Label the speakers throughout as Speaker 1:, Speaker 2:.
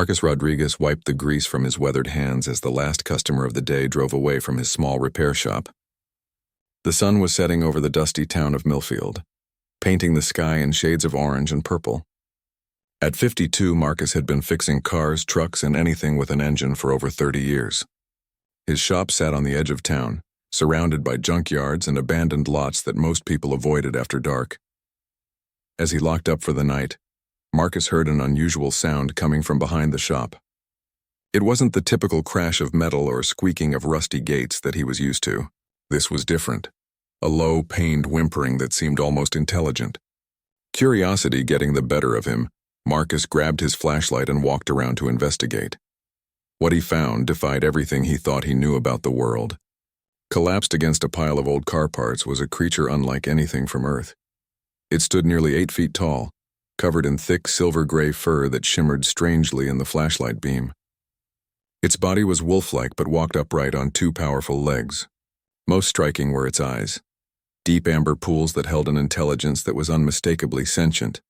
Speaker 1: Marcus Rodriguez wiped the grease from his weathered hands as the last customer of the day drove away from his small repair shop. The sun was setting over the dusty town of Millfield, painting the sky in shades of orange and purple. At 52, Marcus had been fixing cars, trucks, and anything with an engine for over 30 years. His shop sat on the edge of town, surrounded by junkyards and abandoned lots that most people avoided after dark. As he locked up for the night, Marcus heard an unusual sound coming from behind the shop. It wasn't the typical crash of metal or squeaking of rusty gates that he was used to. This was different. A low, pained whimpering that seemed almost intelligent. Curiosity getting the better of him, Marcus grabbed his flashlight and walked around to investigate. What he found defied everything he thought he knew about the world. Collapsed against a pile of old car parts was a creature unlike anything from Earth. It stood nearly 8 feet tall, covered in thick silver-gray fur that shimmered strangely in the flashlight beam. Its body was wolf-like but walked upright on 2 powerful legs. Most striking were its eyes, deep amber pools that held an intelligence that was unmistakably sentient.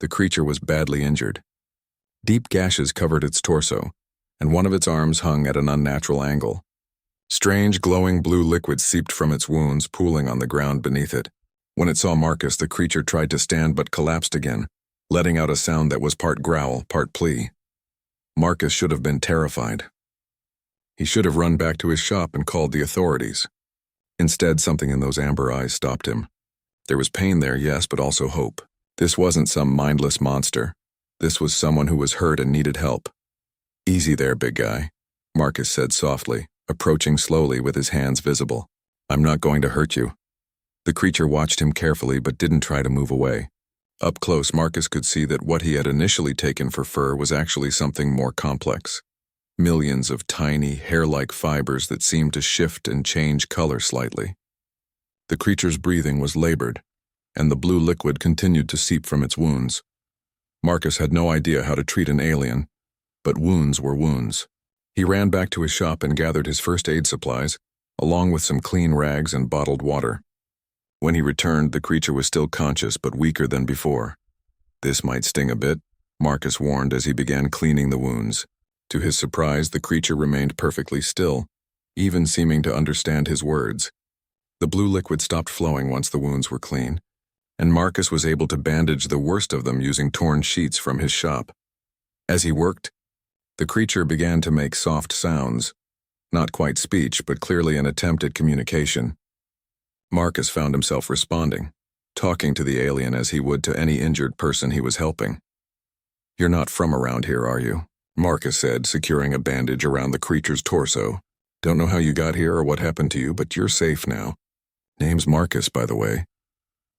Speaker 1: The creature was badly injured. Deep gashes covered its torso, and one of its arms hung at an unnatural angle. Strange, glowing blue liquid seeped from its wounds, pooling on the ground beneath it. When it saw Marcus, the creature tried to stand but collapsed again, letting out a sound that was part growl, part plea. Marcus should have been terrified. He should have run back to his shop and called the authorities. Instead, something in those amber eyes stopped him. There was pain there, yes, but also hope. This wasn't some mindless monster. This was someone who was hurt and needed help. "Easy there, big guy," Marcus said softly, approaching slowly with his hands visible. "I'm not going to hurt you." The creature watched him carefully but didn't try to move away. Up close, Marcus could see that what he had initially taken for fur was actually something more complex. Millions of tiny, hair-like fibers that seemed to shift and change color slightly. The creature's breathing was labored, and the blue liquid continued to seep from its wounds. Marcus had no idea how to treat an alien, but wounds were wounds. He ran back to his shop and gathered his first aid supplies, along with some clean rags and bottled water. When he returned, the creature was still conscious but weaker than before. This might sting a bit, Marcus warned as he began cleaning the wounds. To his surprise, the creature remained perfectly still, even seeming to understand his words. The blue liquid stopped flowing once the wounds were clean, and Marcus was able to bandage the worst of them using torn sheets from his shop. As he worked, the creature began to make soft sounds, not quite speech, but clearly an attempt at communication. Marcus found himself responding, talking to the alien as he would to any injured person he was helping. "You're not from around here, are you?" Marcus said, securing a bandage around the creature's torso. "Don't know how you got here or what happened to you, but you're safe now. Name's Marcus, by the way."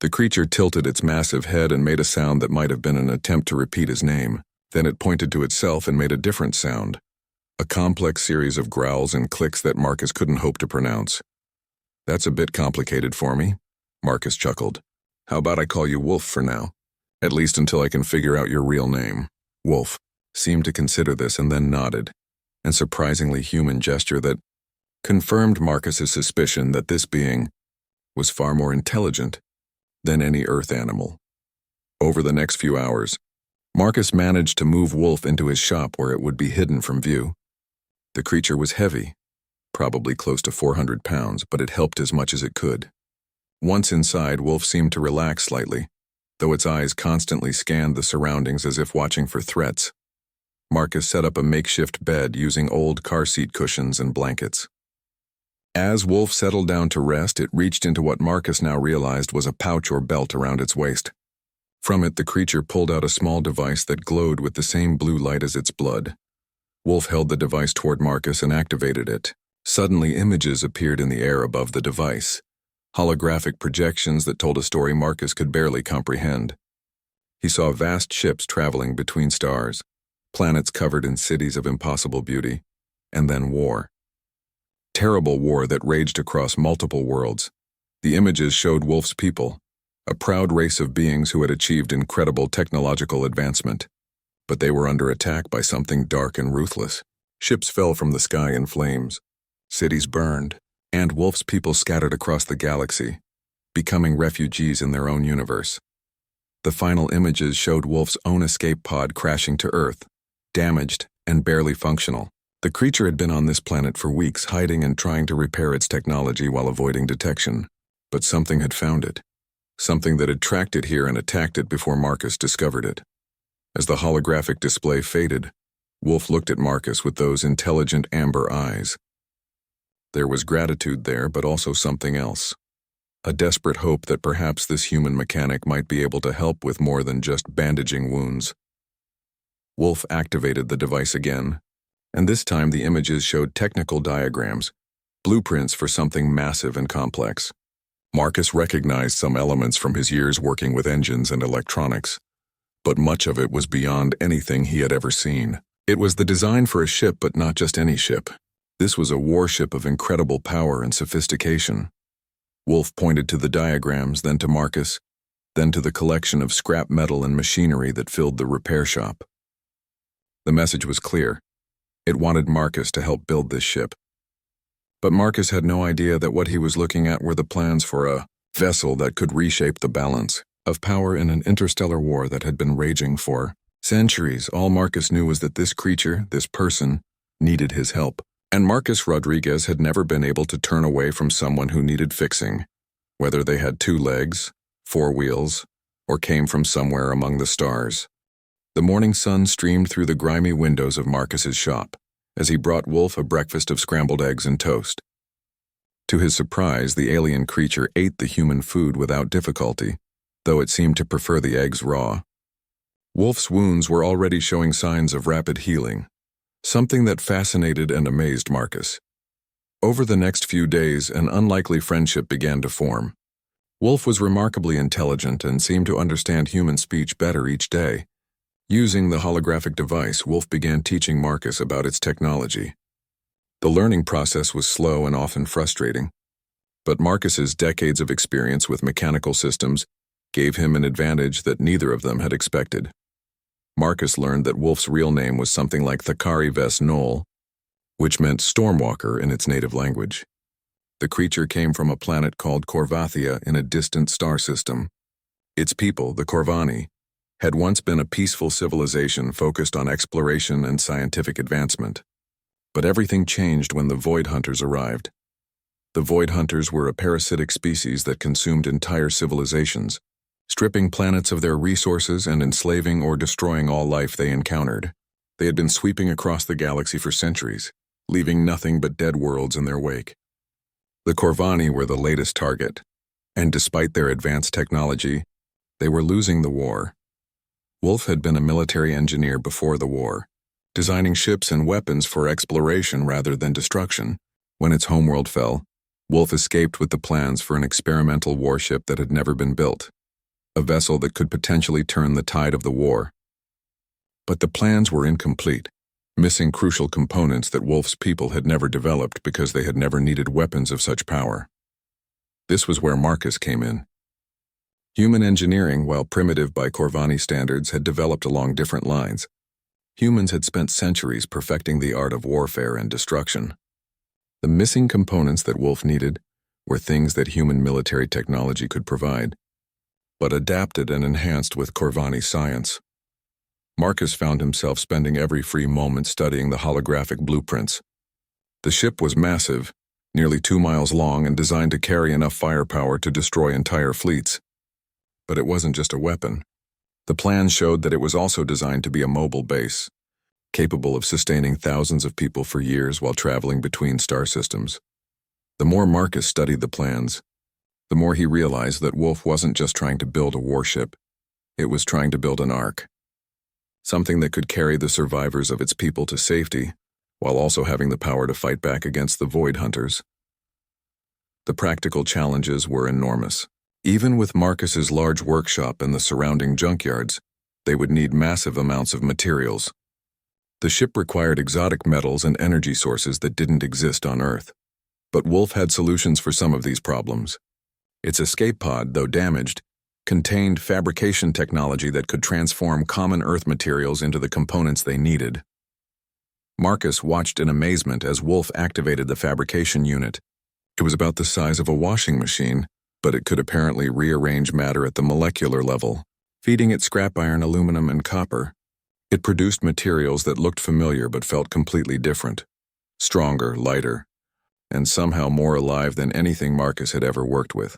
Speaker 1: The creature tilted its massive head and made a sound that might have been an attempt to repeat his name. Then it pointed to itself and made a different sound, a complex series of growls and clicks that Marcus couldn't hope to pronounce. "That's a bit complicated for me," Marcus chuckled. "How about I call you Wolf for now? At least until I can figure out your real name." Wolf seemed to consider this and then nodded, a surprisingly human gesture that confirmed Marcus's suspicion that this being was far more intelligent than any Earth animal. Over the next few hours, Marcus managed to move Wolf into his shop where it would be hidden from view. The creature was heavy, probably close to 400 pounds, but it helped as much as it could. Once inside, Wolf seemed to relax slightly, though its eyes constantly scanned the surroundings as if watching for threats. Marcus set up a makeshift bed using old car seat cushions and blankets. As Wolf settled down to rest, it reached into what Marcus now realized was a pouch or belt around its waist. From it, the creature pulled out a small device that glowed with the same blue light as its blood. Wolf held the device toward Marcus and activated it. Suddenly, images appeared in the air above the device, holographic projections that told a story Marcus could barely comprehend. He saw vast ships traveling between stars, planets covered in cities of impossible beauty, and then war. Terrible war that raged across multiple worlds. The images showed Wolf's people, a proud race of beings who had achieved incredible technological advancement. But they were under attack by something dark and ruthless. Ships fell from the sky in flames, cities burned, and Wolf's people scattered across the galaxy, becoming refugees in their own universe. The final images showed Wolf's own escape pod crashing to Earth, damaged, and barely functional. The creature had been on this planet for weeks, hiding and trying to repair its technology while avoiding detection. But something had found it. Something that had tracked it here and attacked it before Marcus discovered it. As the holographic display faded, Wolf looked at Marcus with those intelligent amber eyes. There was gratitude there, but also something else. A desperate hope that perhaps this human mechanic might be able to help with more than just bandaging wounds. Wolf activated the device again, and this time the images showed technical diagrams, blueprints for something massive and complex. Marcus recognized some elements from his years working with engines and electronics, but much of it was beyond anything he had ever seen. It was the design for a ship, but not just any ship. This was a warship of incredible power and sophistication. Wolf pointed to the diagrams, then to Marcus, then to the collection of scrap metal and machinery that filled the repair shop. The message was clear. It wanted Marcus to help build this ship. But Marcus had no idea that what he was looking at were the plans for a vessel that could reshape the balance of power in an interstellar war that had been raging for centuries. All Marcus knew was that this creature, this person, needed his help. And Marcus Rodriguez had never been able to turn away from someone who needed fixing, whether they had 2 legs, 4 wheels, or came from somewhere among the stars. The morning sun streamed through the grimy windows of Marcus's shop as he brought Wolf a breakfast of scrambled eggs and toast. To his surprise, the alien creature ate the human food without difficulty, though it seemed to prefer the eggs raw. Wolf's wounds were already showing signs of rapid healing, something that fascinated and amazed Marcus. Over the next few days, an unlikely friendship began to form. Wolf was remarkably intelligent and seemed to understand human speech better each day. Using the holographic device, Wolf began teaching Marcus about its technology. The learning process was slow and often frustrating, but Marcus's decades of experience with mechanical systems gave him an advantage that neither of them had expected. Marcus learned that Wolf's real name was something like Thakari Ves Nol, which meant Stormwalker in its native language. The creature came from a planet called Corvathia in a distant star system. Its people, the Corvani, had once been a peaceful civilization focused on exploration and scientific advancement. But everything changed when the Void Hunters arrived. The Void Hunters were a parasitic species that consumed entire civilizations, stripping planets of their resources and enslaving or destroying all life they encountered. They had been sweeping across the galaxy for centuries, leaving nothing but dead worlds in their wake. The Corvani were the latest target, and despite their advanced technology, they were losing the war. Wolf had been a military engineer before the war, designing ships and weapons for exploration rather than destruction. When its homeworld fell, Wolf escaped with the plans for an experimental warship that had never been built, a vessel that could potentially turn the tide of the war. But the plans were incomplete, missing crucial components that Wolf's people had never developed because they had never needed weapons of such power. This was where Marcus came in. Human engineering, while primitive by Corvani standards, had developed along different lines. Humans had spent centuries perfecting the art of warfare and destruction. The missing components that Wolf needed were things that human military technology could provide, but adapted and enhanced with Corvani science. Marcus found himself spending every free moment studying the holographic blueprints. The ship was massive, nearly 2 miles long and designed to carry enough firepower to destroy entire fleets. But it wasn't just a weapon. The plans showed that it was also designed to be a mobile base, capable of sustaining thousands of people for years while traveling between star systems. The more Marcus studied the plans, the more he realized that Wolf wasn't just trying to build a warship, it was trying to build an ark. Something that could carry the survivors of its people to safety, while also having the power to fight back against the Void Hunters. The practical challenges were enormous. Even with Marcus's large workshop and the surrounding junkyards, they would need massive amounts of materials. The ship required exotic metals and energy sources that didn't exist on Earth. But Wolf had solutions for some of these problems. Its escape pod, though damaged, contained fabrication technology that could transform common Earth materials into the components they needed. Marcus watched in amazement as Wolf activated the fabrication unit. It was about the size of a washing machine, but it could apparently rearrange matter at the molecular level, feeding it scrap iron, aluminum, and copper. It produced materials that looked familiar but felt completely different, stronger, lighter, and somehow more alive than anything Marcus had ever worked with.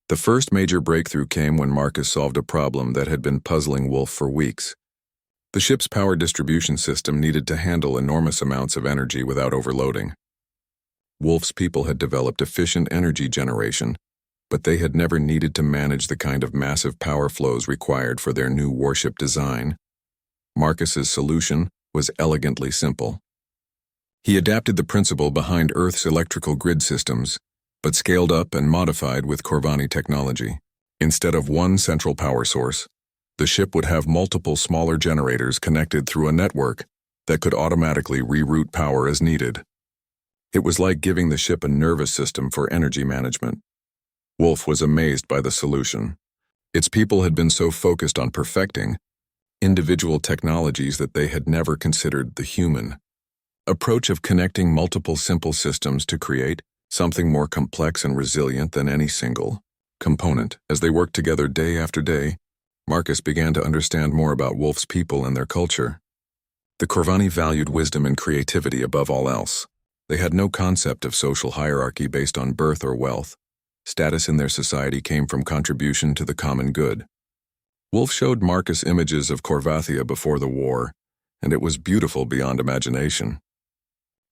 Speaker 1: The first major breakthrough came when Marcus solved a problem that had been puzzling Wolf for weeks. The ship's power distribution system needed to handle enormous amounts of energy without overloading. Wolf's people had developed efficient energy generation, but they had never needed to manage the kind of massive power flows required for their new warship design. Marcus's solution was elegantly simple. He adapted the principle behind Earth's electrical grid systems, but scaled up and modified with Corvani technology. Instead of one central power source, the ship would have multiple smaller generators connected through a network that could automatically reroute power as needed. It was like giving the ship a nervous system for energy management. Wolf was amazed by the solution. Its people had been so focused on perfecting individual technologies that they had never considered the human approach of connecting multiple simple systems to create something more complex and resilient than any single component. As they worked together day after day, Marcus began to understand more about Wolf's people and their culture. The Corvani valued wisdom and creativity above all else. They had no concept of social hierarchy based on birth or wealth. Status in their society came from contribution to the common good. Wolf showed Marcus images of Corvathia before the war, and it was beautiful beyond imagination.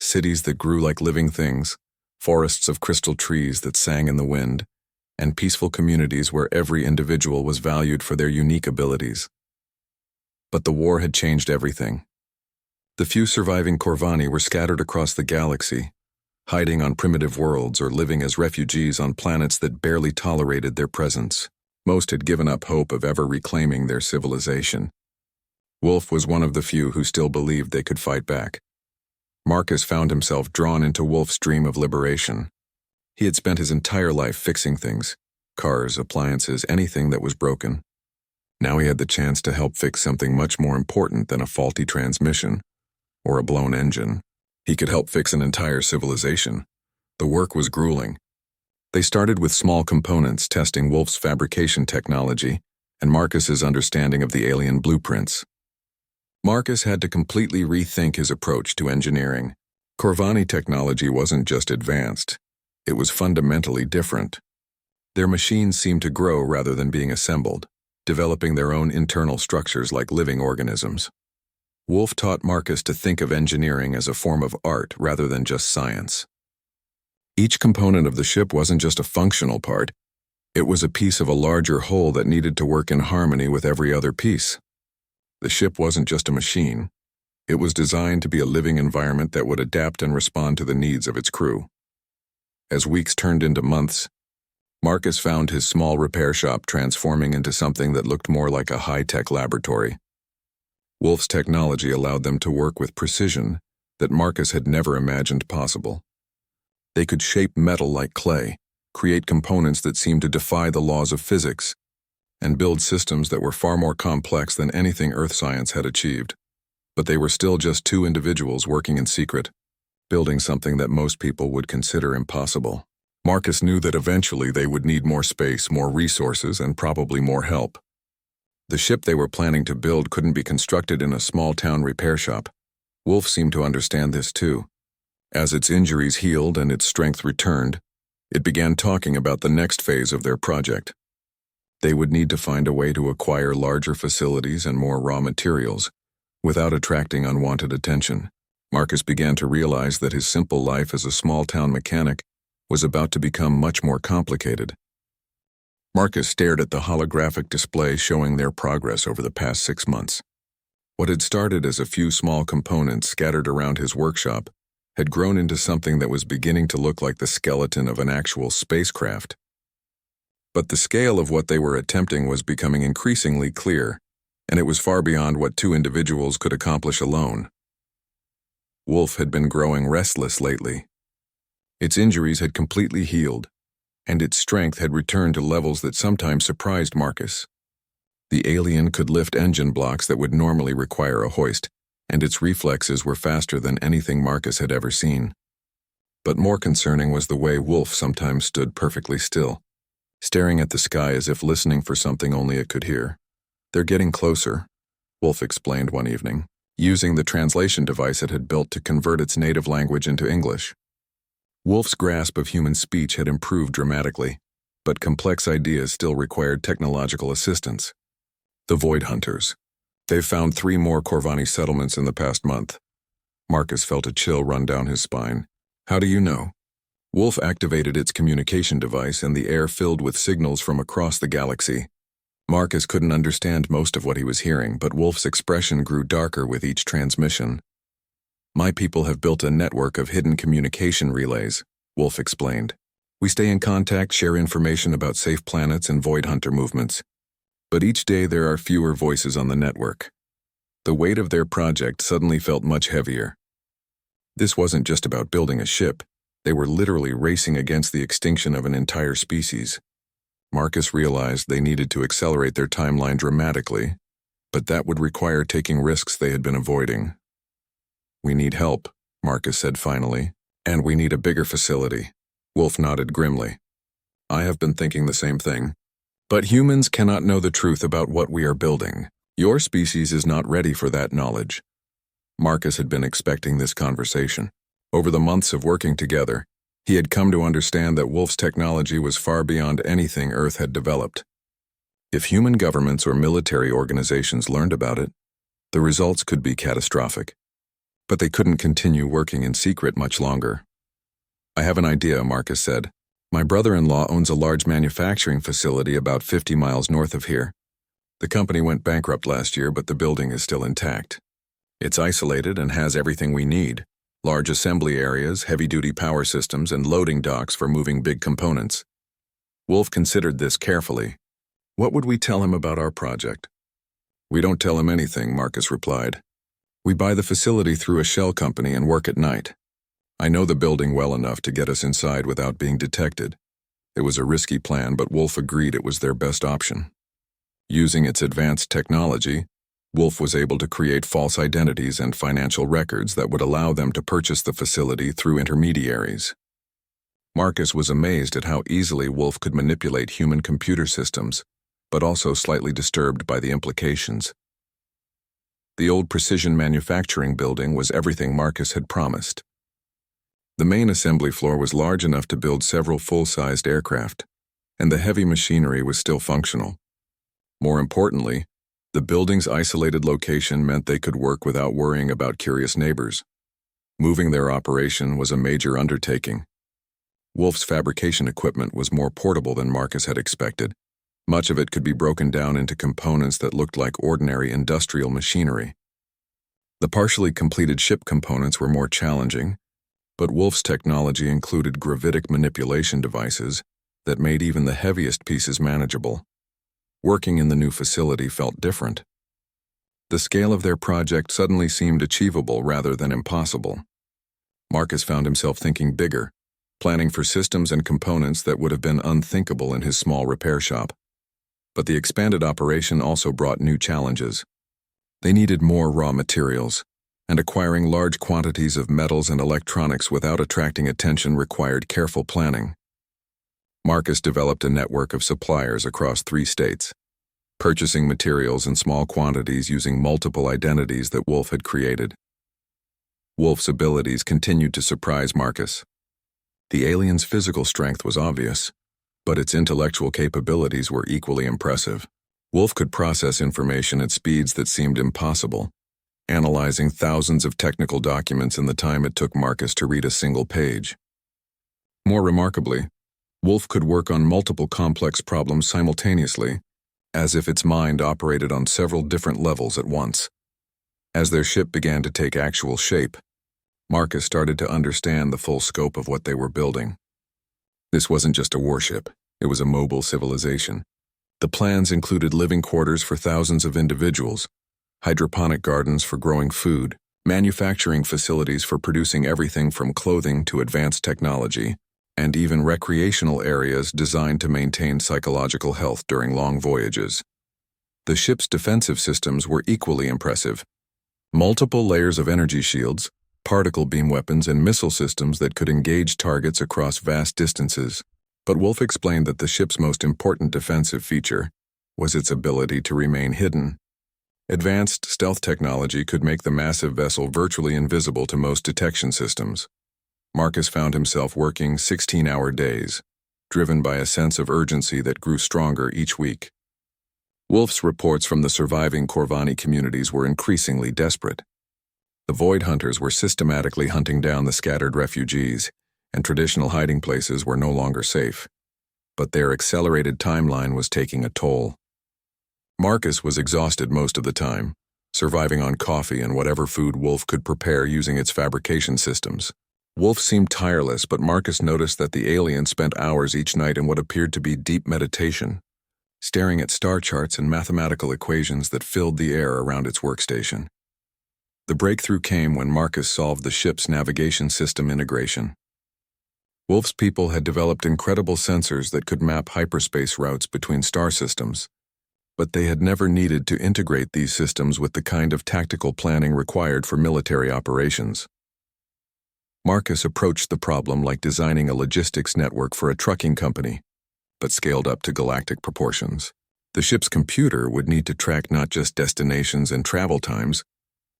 Speaker 1: Cities that grew like living things, forests of crystal trees that sang in the wind, and peaceful communities where every individual was valued for their unique abilities. But the war had changed everything. The few surviving Corvani were scattered across the galaxy, hiding on primitive worlds or living as refugees on planets that barely tolerated their presence. Most had given up hope of ever reclaiming their civilization. Wolf was one of the few who still believed they could fight back. Marcus found himself drawn into Wolf's dream of liberation. He had spent his entire life fixing things, cars, appliances, anything that was broken. Now he had the chance to help fix something much more important than a faulty transmission or a blown engine. He could help fix an entire civilization. The work was grueling. They started with small components, testing Wolf's fabrication technology and Marcus's understanding of the alien blueprints. Marcus had to completely rethink his approach to engineering. Corvani technology wasn't just advanced, it was fundamentally different. Their machines seemed to grow rather than being assembled, developing their own internal structures like living organisms. Wolf taught Marcus to think of engineering as a form of art rather than just science. Each component of the ship wasn't just a functional part, it was a piece of a larger whole that needed to work in harmony with every other piece. The ship wasn't just a machine, it was designed to be a living environment that would adapt and respond to the needs of its crew. As weeks turned into months, Marcus found his small repair shop transforming into something that looked more like a high-tech laboratory. Wolf's technology allowed them to work with precision that Marcus had never imagined possible. They could shape metal like clay, create components that seemed to defy the laws of physics, and build systems that were far more complex than anything Earth science had achieved. But they were still just two individuals working in secret, building something that most people would consider impossible. Marcus knew that eventually they would need more space, more resources, and probably more help. The ship they were planning to build couldn't be constructed in a small-town repair shop. Wolf seemed to understand this too. As its injuries healed and its strength returned, it began talking about the next phase of their project. They would need to find a way to acquire larger facilities and more raw materials, without attracting unwanted attention. Marcus began to realize that his simple life as a small-town mechanic was about to become much more complicated. Marcus stared at the holographic display showing their progress over the past 6 months. What had started as a few small components scattered around his workshop had grown into something that was beginning to look like the skeleton of an actual spacecraft. But the scale of what they were attempting was becoming increasingly clear, and it was far beyond what two individuals could accomplish alone. Wolf had been growing restless lately. Its injuries had completely healed, and its strength had returned to levels that sometimes surprised Marcus. The alien could lift engine blocks that would normally require a hoist, and its reflexes were faster than anything Marcus had ever seen. But more concerning was the way Wolf sometimes stood perfectly still, staring at the sky as if listening for something only it could hear. "They're getting closer," Wolf explained one evening, using the translation device it had built to convert its native language into English. Wolf's grasp of human speech had improved dramatically, but complex ideas still required technological assistance. The Void Hunters. They've found 3 more Corvani settlements in the past month. Marcus felt a chill run down his spine. How do you know? Wolf activated its communication device and the air filled with signals from across the galaxy. Marcus couldn't understand most of what he was hearing, but Wolf's expression grew darker with each transmission. My people have built a network of hidden communication relays, Wolf explained. We stay in contact, share information about safe planets and Void Hunter movements. But each day there are fewer voices on the network. The weight of their project suddenly felt much heavier. This wasn't just about building a ship. They were literally racing against the extinction of an entire species. Marcus realized they needed to accelerate their timeline dramatically, but that would require taking risks they had been avoiding. We need help, Marcus said finally, and we need a bigger facility. Wolf nodded grimly. I have been thinking the same thing. But humans cannot know the truth about what we are building. Your species is not ready for that knowledge. Marcus had been expecting this conversation. Over the months of working together, he had come to understand that Wolf's technology was far beyond anything Earth had developed. If human governments or military organizations learned about it, the results could be catastrophic. But they couldn't continue working in secret much longer. I have an idea, Marcus said. My brother-in-law owns a large manufacturing facility about 50 miles north of here. The company went bankrupt last year, but the building is still intact. It's isolated and has everything we need. Large assembly areas, heavy-duty power systems, and loading docks for moving big components. Wolf considered this carefully. What would we tell him about our project? We don't tell him anything, Marcus replied. We buy the facility through a shell company and work at night. I know the building well enough to get us inside without being detected. It was a risky plan, but Wolf agreed it was their best option. Using its advanced technology, Wolf was able to create false identities and financial records that would allow them to purchase the facility through intermediaries. Marcus was amazed at how easily Wolf could manipulate human computer systems, but also slightly disturbed by the implications. The old precision manufacturing building was everything Marcus had promised. The main assembly floor was large enough to build several full-sized aircraft, and the heavy machinery was still functional. More importantly, the building's isolated location meant they could work without worrying about curious neighbors. Moving their operation was a major undertaking. Wolf's fabrication equipment was more portable than Marcus had expected. Much of it could be broken down into components that looked like ordinary industrial machinery. The partially completed ship components were more challenging, but Wolf's technology included gravitic manipulation devices that made even the heaviest pieces manageable. Working in the new facility felt different. The scale of their project suddenly seemed achievable rather than impossible. Marcus found himself thinking bigger, planning for systems and components that would have been unthinkable in his small repair shop. But the expanded operation also brought new challenges. They needed more raw materials, and acquiring large quantities of metals and electronics without attracting attention required careful planning. Marcus developed a network of suppliers across 3 states, purchasing materials in small quantities using multiple identities that Wolf had created. Wolf's abilities continued to surprise Marcus. The alien's physical strength was obvious, but its intellectual capabilities were equally impressive. Wolf could process information at speeds that seemed impossible, analyzing thousands of technical documents in the time it took Marcus to read a single page. More remarkably, Wolf could work on multiple complex problems simultaneously, as if its mind operated on several different levels at once. As their ship began to take actual shape, Marcus started to understand the full scope of what they were building. This wasn't just a warship, it was a mobile civilization. The plans included living quarters for thousands of individuals, hydroponic gardens for growing food, manufacturing facilities for producing everything from clothing to advanced technology, and even recreational areas designed to maintain psychological health during long voyages. The ship's defensive systems were equally impressive. Multiple layers of energy shields, particle beam weapons, and missile systems that could engage targets across vast distances. But Wolf explained that the ship's most important defensive feature was its ability to remain hidden. Advanced stealth technology could make the massive vessel virtually invisible to most detection systems. Marcus found himself working 16-hour days, driven by a sense of urgency that grew stronger each week. Wolf's reports from the surviving Corvani communities were increasingly desperate. The Void Hunters were systematically hunting down the scattered refugees, and traditional hiding places were no longer safe. But their accelerated timeline was taking a toll. Marcus was exhausted most of the time, surviving on coffee and whatever food Wolf could prepare using its fabrication systems. Wolf seemed tireless, but Marcus noticed that the alien spent hours each night in what appeared to be deep meditation, staring at star charts and mathematical equations that filled the air around its workstation. The breakthrough came when Marcus solved the ship's navigation system integration. Wolf's people had developed incredible sensors that could map hyperspace routes between star systems, but they had never needed to integrate these systems with the kind of tactical planning required for military operations. Marcus approached the problem like designing a logistics network for a trucking company, but scaled up to galactic proportions. The ship's computer would need to track not just destinations and travel times,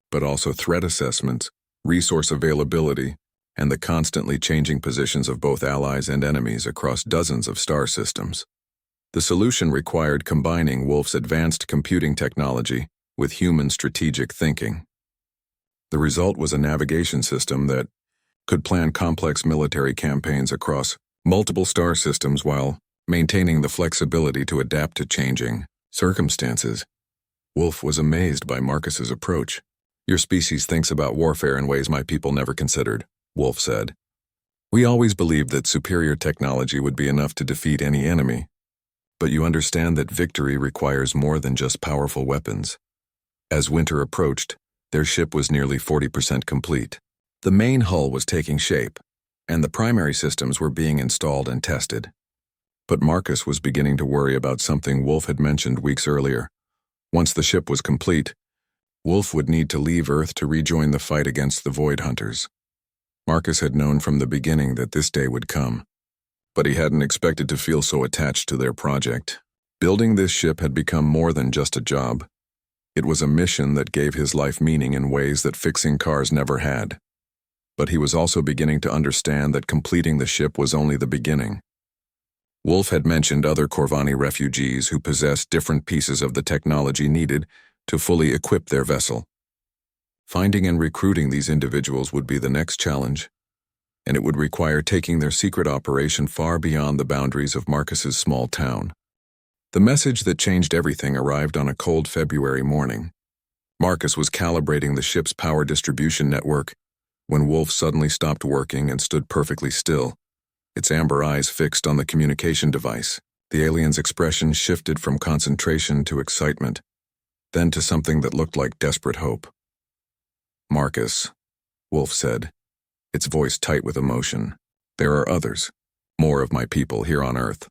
Speaker 1: but also threat assessments, resource availability, and the constantly changing positions of both allies and enemies across dozens of star systems. The solution required combining Wolf's advanced computing technology with human strategic thinking. The result was a navigation system that could plan complex military campaigns across multiple star systems while maintaining the flexibility to adapt to changing circumstances. Wolf was amazed by Marcus's approach. "Your species thinks about warfare in ways my people never considered," Wolf said. "We always believed that superior technology would be enough to defeat any enemy. But you understand that victory requires more than just powerful weapons." As winter approached, their ship was nearly 40% complete. The main hull was taking shape, and the primary systems were being installed and tested. But Marcus was beginning to worry about something Wolf had mentioned weeks earlier. Once the ship was complete, Wolf would need to leave Earth to rejoin the fight against the Void Hunters. Marcus had known from the beginning that this day would come, but he hadn't expected to feel so attached to their project. Building this ship had become more than just a job. It was a mission that gave his life meaning in ways that fixing cars never had. But he was also beginning to understand that completing the ship was only the beginning. Wolf had mentioned other Corvani refugees who possessed different pieces of the technology needed to fully equip their vessel. Finding and recruiting these individuals would be the next challenge, and it would require taking their secret operation far beyond the boundaries of Marcus's small town. The message that changed everything arrived on a cold February morning. Marcus was calibrating the ship's power distribution network when Wolf suddenly stopped working and stood perfectly still, its amber eyes fixed on the communication device. The alien's expression shifted from concentration to excitement, then to something that looked like desperate hope. "Marcus," Wolf said, its voice tight with emotion, "there are others, more of my people here on Earth."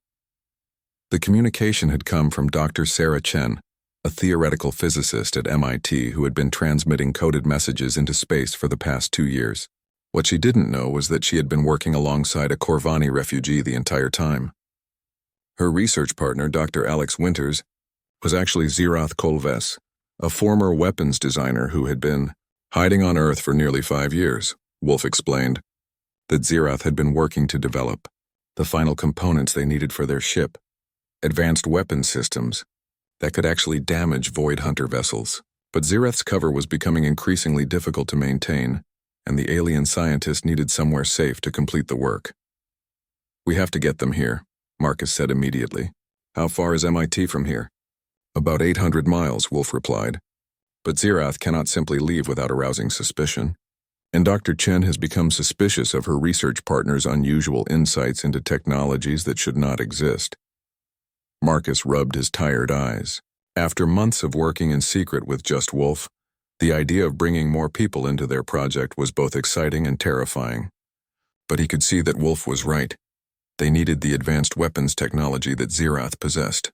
Speaker 1: The communication had come from Dr. Sarah Chen, a theoretical physicist at MIT who had been transmitting coded messages into space for the past 2 years. What she didn't know was that she had been working alongside a Corvani refugee the entire time. Her research partner, Dr. Alex Winters, was actually Xerath Kolves, a former weapons designer who had been hiding on Earth for nearly 5 years. Wolf explained that Xerath had been working to develop the final components they needed for their ship, advanced weapons systems that could actually damage Void Hunter vessels. But Xerath's cover was becoming increasingly difficult to maintain, and the alien scientist needed somewhere safe to complete the work. "We have to get them here," Marcus said immediately. "How far is MIT from here?" "About 800 miles, Wolf replied. "But Xerath cannot simply leave without arousing suspicion. And Dr. Chen has become suspicious of her research partner's unusual insights into technologies that should not exist." Marcus rubbed his tired eyes. After months of working in secret with just Wolf, the idea of bringing more people into their project was both exciting and terrifying. But he could see that Wolf was right. They needed the advanced weapons technology that Xerath possessed.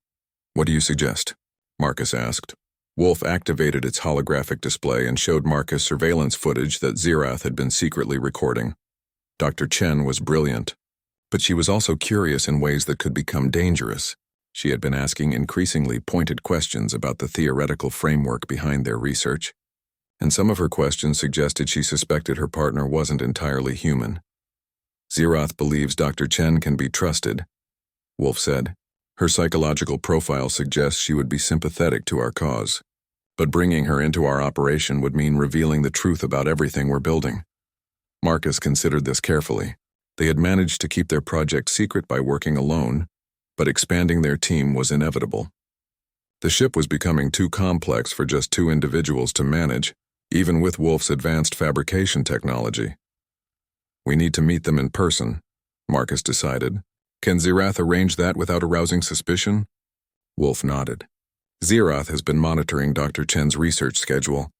Speaker 1: "What do you suggest?" Marcus asked. Wolf activated its holographic display and showed Marcus surveillance footage that Xerath had been secretly recording. Dr. Chen was brilliant, but she was also curious in ways that could become dangerous. She had been asking increasingly pointed questions about the theoretical framework behind their research, and some of her questions suggested she suspected her partner wasn't entirely human. Xerath believes Dr. Chen can be trusted, Wolf said. Her psychological profile suggests she would be sympathetic to our cause, but bringing her into our operation would mean revealing the truth about everything we're building. Marcus considered this carefully. They had managed to keep their project secret by working alone, but expanding their team was inevitable. The ship was becoming too complex for just two individuals to manage, even with Wolf's advanced fabrication technology. We need to meet them in person, Marcus decided. Can Xerath arrange that without arousing suspicion? Wolf nodded. Xerath has been monitoring Dr. Chen's research schedule.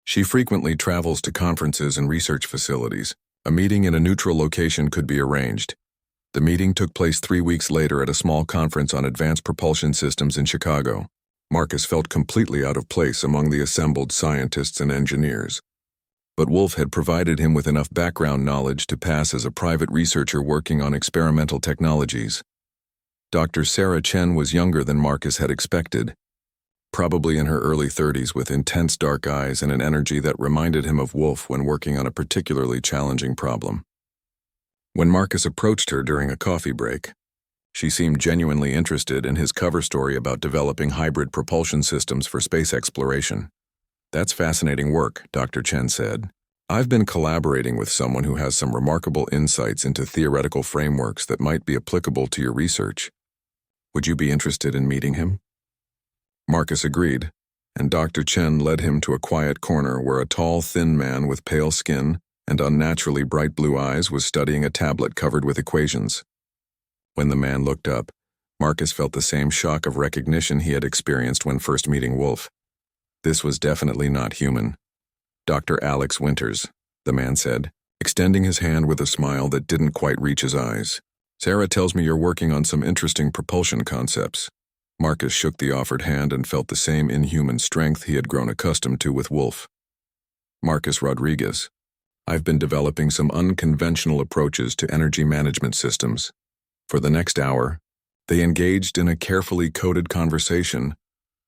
Speaker 1: She frequently travels to conferences and research facilities. A meeting in a neutral location could be arranged. The meeting took place 3 weeks later at a small conference on advanced propulsion systems in Chicago. Marcus felt completely out of place among the assembled scientists and engineers. But Wolf had provided him with enough background knowledge to pass as a private researcher working on experimental technologies. Dr. Sarah Chen was younger than Marcus had expected, probably in her early 30s with intense dark eyes and an energy that reminded him of Wolf when working on a particularly challenging problem. When Marcus approached her during a coffee break, she seemed genuinely interested in his cover story about developing hybrid propulsion systems for space exploration. That's fascinating work, Dr. Chen said. I've been collaborating with someone who has some remarkable insights into theoretical frameworks that might be applicable to your research. Would you be interested in meeting him? Marcus agreed, and Dr. Chen led him to a quiet corner where a tall, thin man with pale skin and unnaturally bright blue eyes was studying a tablet covered with equations. When the man looked up, Marcus felt the same shock of recognition he had experienced when first meeting Wolf. This was definitely not human. Dr. Alex Winters, the man said, extending his hand with a smile that didn't quite reach his eyes. Sarah tells me you're working on some interesting propulsion concepts. Marcus shook the offered hand and felt the same inhuman strength he had grown accustomed to with Wolf. Marcus Rodriguez. I've been developing some unconventional approaches to energy management systems. For the next hour, they engaged in a carefully coded conversation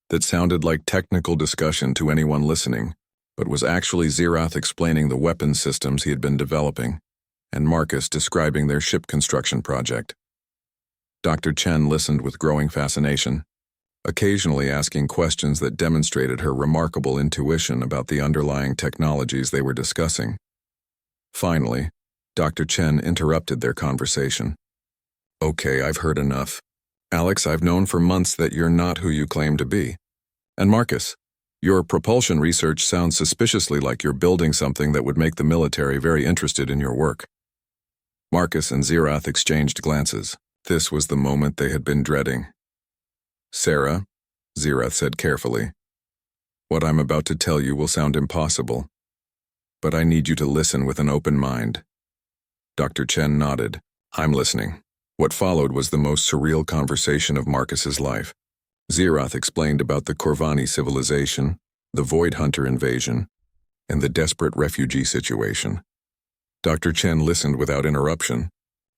Speaker 1: that sounded like technical discussion to anyone listening, but was actually Xerath explaining the weapon systems he had been developing, and Marcus describing their ship construction project. Dr. Chen listened with growing fascination, occasionally asking questions that demonstrated her remarkable intuition about the underlying technologies they were discussing. Finally, Dr. Chen interrupted their conversation. Okay, I've heard enough. Alex, I've known for months that you're not who you claim to be. And Marcus, your propulsion research sounds suspiciously like you're building something that would make the military very interested in your work. Marcus and Xerath exchanged glances. This was the moment they had been dreading. Sarah, Xerath said carefully, what I'm about to tell you will sound impossible, but I need you to listen with an open mind. Dr. Chen nodded. I'm listening. What followed was the most surreal conversation of Marcus's life. Xerath explained about the Corvani civilization, the Void Hunter invasion, and the desperate refugee situation. Dr. Chen listened without interruption,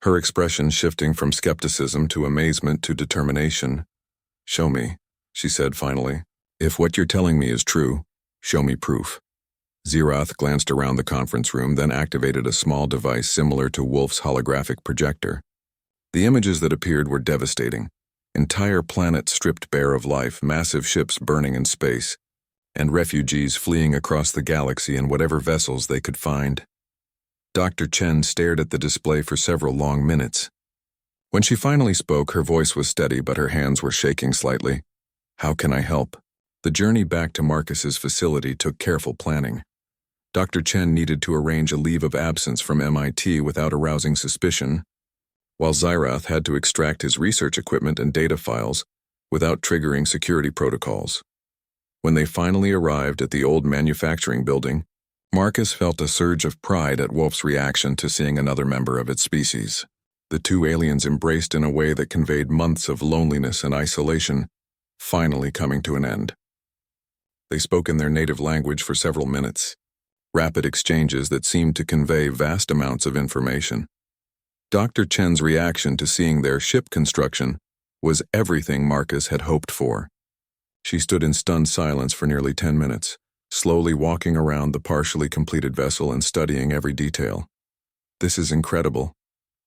Speaker 1: her expression shifting from skepticism to amazement to determination. Show me, she said finally. If what you're telling me is true, show me proof. Xerath glanced around the conference room, then activated a small device similar to Wolf's holographic projector. The images that appeared were devastating. Entire planets stripped bare of life, massive ships burning in space, and refugees fleeing across the galaxy in whatever vessels they could find. Dr. Chen stared at the display for several long minutes. When she finally spoke, her voice was steady, but her hands were shaking slightly. How can I help? The journey back to Marcus's facility took careful planning. Dr. Chen needed to arrange a leave of absence from MIT without arousing suspicion, while Xerath had to extract his research equipment and data files without triggering security protocols. When they finally arrived at the old manufacturing building, Marcus felt a surge of pride at Wolf's reaction to seeing another member of its species. The two aliens embraced in a way that conveyed months of loneliness and isolation, finally coming to an end. They spoke in their native language for several minutes, rapid exchanges that seemed to convey vast amounts of information. Dr. Chen's reaction to seeing their ship construction was everything Marcus had hoped for. She stood in stunned silence for nearly 10 minutes, slowly walking around the partially completed vessel and studying every detail. "This is incredible,"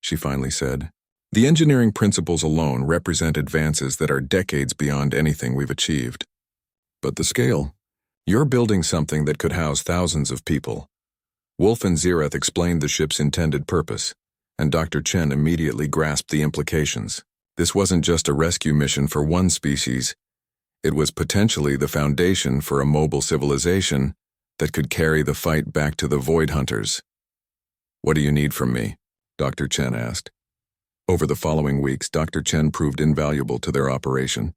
Speaker 1: she finally said. "The engineering principles alone represent advances that are decades beyond anything we've achieved. But the scale? You're building something that could house thousands of people." Wolf and Zirath explained the ship's intended purpose, and Dr. Chen immediately grasped the implications. This wasn't just a rescue mission for one species. It was potentially the foundation for a mobile civilization that could carry the fight back to the Void Hunters. "What do you need from me?" Dr. Chen asked. Over the following weeks, Dr. Chen proved invaluable to their operation.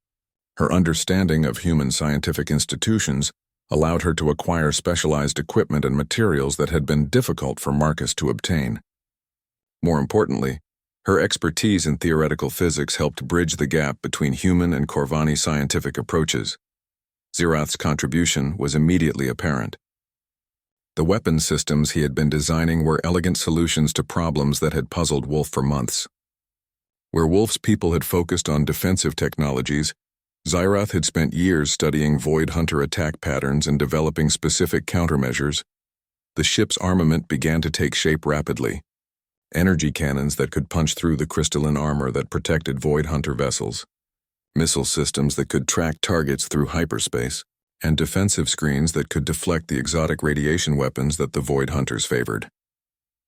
Speaker 1: Her understanding of human scientific institutions allowed her to acquire specialized equipment and materials that had been difficult for Marcus to obtain. More importantly, her expertise in theoretical physics helped bridge the gap between human and Corvani scientific approaches. Zirath's contribution was immediately apparent. The weapon systems he had been designing were elegant solutions to problems that had puzzled Wolf for months. Where Wolf's people had focused on defensive technologies, Zirath had spent years studying Void Hunter attack patterns and developing specific countermeasures. The ship's armament began to take shape rapidly. Energy cannons that could punch through the crystalline armor that protected Void Hunter vessels, missile systems that could track targets through hyperspace, and defensive screens that could deflect the exotic radiation weapons that the Void Hunters favored.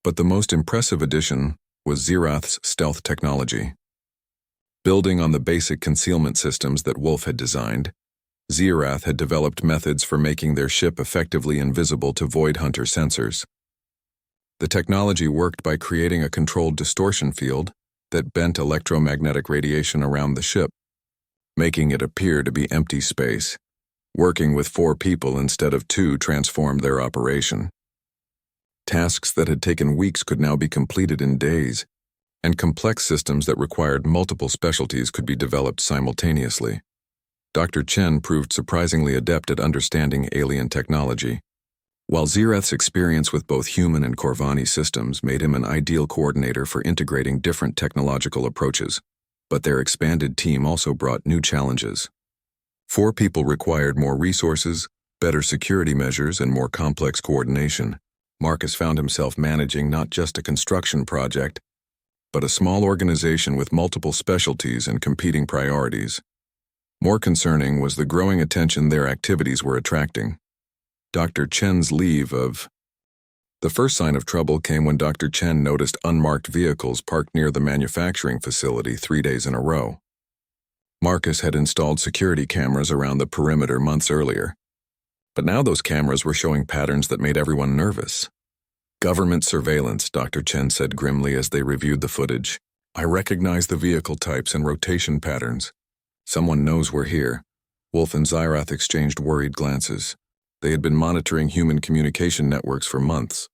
Speaker 1: But the most impressive addition was Zirath's stealth technology. Building on the basic concealment systems that Wolf had designed, Zirath had developed methods for making their ship effectively invisible to Void Hunter sensors. The technology worked by creating a controlled distortion field that bent electromagnetic radiation around the ship, making it appear to be empty space. Working with 4 people instead of 2 transformed their operation. Tasks that had taken weeks could now be completed in days, and complex systems that required multiple specialties could be developed simultaneously. Dr. Chen proved surprisingly adept at understanding alien technology. While Zirath's experience with both human and Corvani systems made him an ideal coordinator for integrating different technological approaches, but their expanded team also brought new challenges. 4 people required more resources, better security measures, and more complex coordination. Marcus found himself managing not just a construction project, but a small organization with multiple specialties and competing priorities. More concerning was the growing attention their activities were attracting. Dr. Chen's leave of... The first sign of trouble came when Dr. Chen noticed unmarked vehicles parked near the manufacturing facility 3 days in a row. Marcus had installed security cameras around the perimeter months earlier, but now those cameras were showing patterns that made everyone nervous. "Government surveillance," Dr. Chen said grimly as they reviewed the footage. "I recognize the vehicle types and rotation patterns. Someone knows we're here." Wolf and Zirath exchanged worried glances. They had been monitoring human communication networks for months,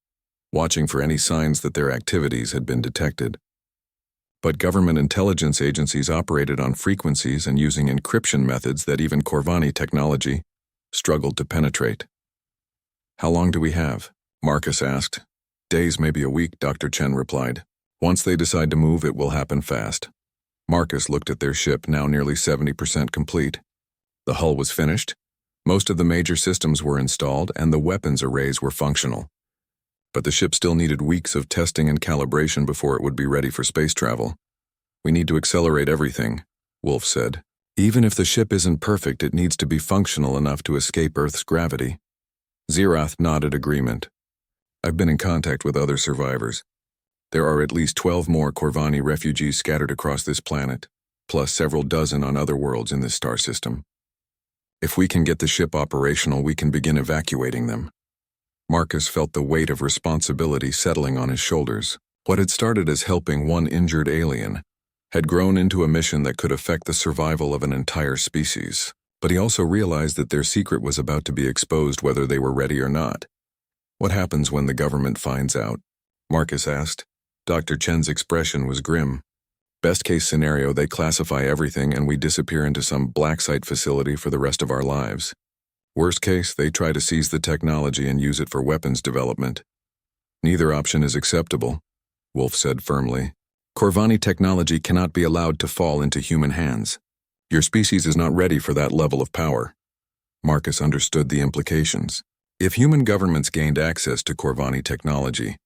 Speaker 1: watching for any signs that their activities had been detected. But government intelligence agencies operated on frequencies and using encryption methods that even Corvani technology struggled to penetrate. "How long do we have?" Marcus asked. "Days, maybe a week," Dr. Chen replied. "Once they decide to move, it will happen fast." Marcus looked at their ship, now nearly 70% complete. The hull was finished, most of the major systems were installed, and the weapons arrays were functional. But the ship still needed weeks of testing and calibration before it would be ready for space travel. "We need to accelerate everything," Wolf said. "Even if the ship isn't perfect, it needs to be functional enough to escape Earth's gravity." Zirath nodded agreement. "I've been in contact with other survivors. There are at least 12 more Corvani refugees scattered across this planet, plus several dozen on other worlds in this star system. If we can get the ship operational, we can begin evacuating them." Marcus felt the weight of responsibility settling on his shoulders. What had started as helping one injured alien had grown into a mission that could affect the survival of an entire species. But he also realized that their secret was about to be exposed whether they were ready or not. "What happens when the government finds out?" Marcus asked. Dr. Chen's expression was grim. "Best case scenario, they classify everything and we disappear into some black site facility for the rest of our lives. Worst case, they try to seize the technology and use it for weapons development. Neither option is acceptable," Wolf said firmly. Corvani technology cannot be allowed to fall into human hands. Your species is not ready for that level of power. Marcus understood the implications. If human governments gained access to Corvani technology,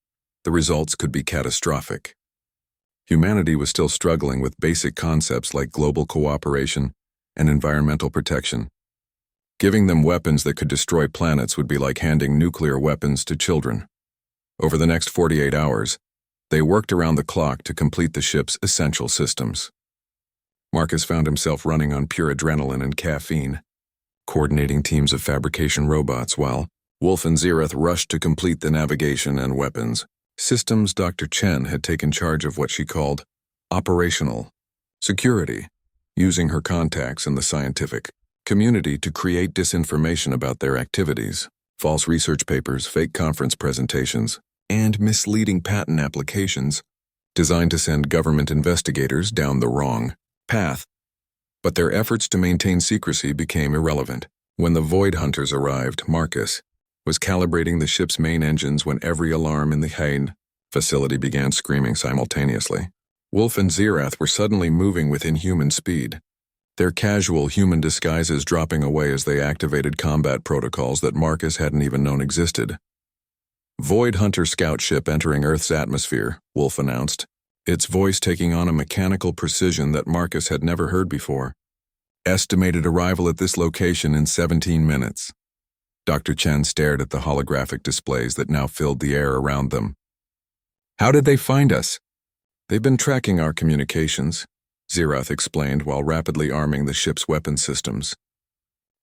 Speaker 1: the results could be catastrophic. Humanity was still struggling with basic concepts like global cooperation and environmental protection. Giving them weapons that could destroy planets would be like handing nuclear weapons to children. Over the next 48 hours, they worked around the clock to complete the ship's essential systems. Marcus found himself running on pure adrenaline and caffeine, coordinating teams of fabrication robots while Wolf and Xerath rushed to complete the navigation and weapons systems. Dr. Chen had taken charge of what she called operational security, using her contacts in the scientific community to create disinformation about their activities, false research papers, fake conference presentations, and misleading patent applications designed to send government investigators down the wrong path. But their efforts to maintain secrecy became irrelevant. When the Void Hunters arrived, Marcus was calibrating the ship's main engines when every alarm in the Hain facility began screaming simultaneously. Wolf and Xerath were suddenly moving with inhuman speed, their casual human disguises dropping away as they activated combat protocols that Marcus hadn't even known existed. Void Hunter scout ship entering Earth's atmosphere, Wolf announced, its voice taking on a mechanical precision that Marcus had never heard before. Estimated arrival at this location in 17 minutes. Dr. Chen stared at the holographic displays that now filled the air around them. How did they find us? They've been tracking our communications, Xerath explained while rapidly arming the ship's weapon systems.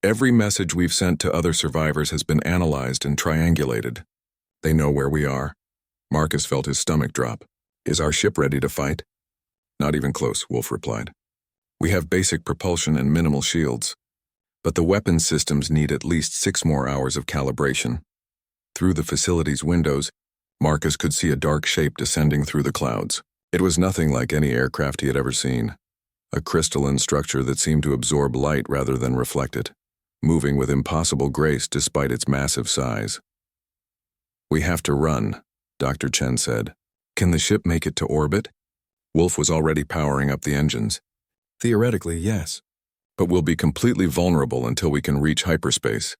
Speaker 1: Every message we've sent to other survivors has been analyzed and triangulated. They know where we are. Marcus felt his stomach drop. Is our ship ready to fight? Not even close, Wolf replied. We have basic propulsion and minimal shields, but the weapon systems need at least 6 more hours of calibration. Through the facility's windows, Marcus could see a dark shape descending through the clouds. It was nothing like any aircraft he had ever seen. A crystalline structure that seemed to absorb light rather than reflect it, moving with impossible grace despite its massive size. We have to run, Dr. Chen said. Can the ship make it to orbit? Wolf was already powering up the engines. Theoretically, yes, but we'll be completely vulnerable until we can reach hyperspace.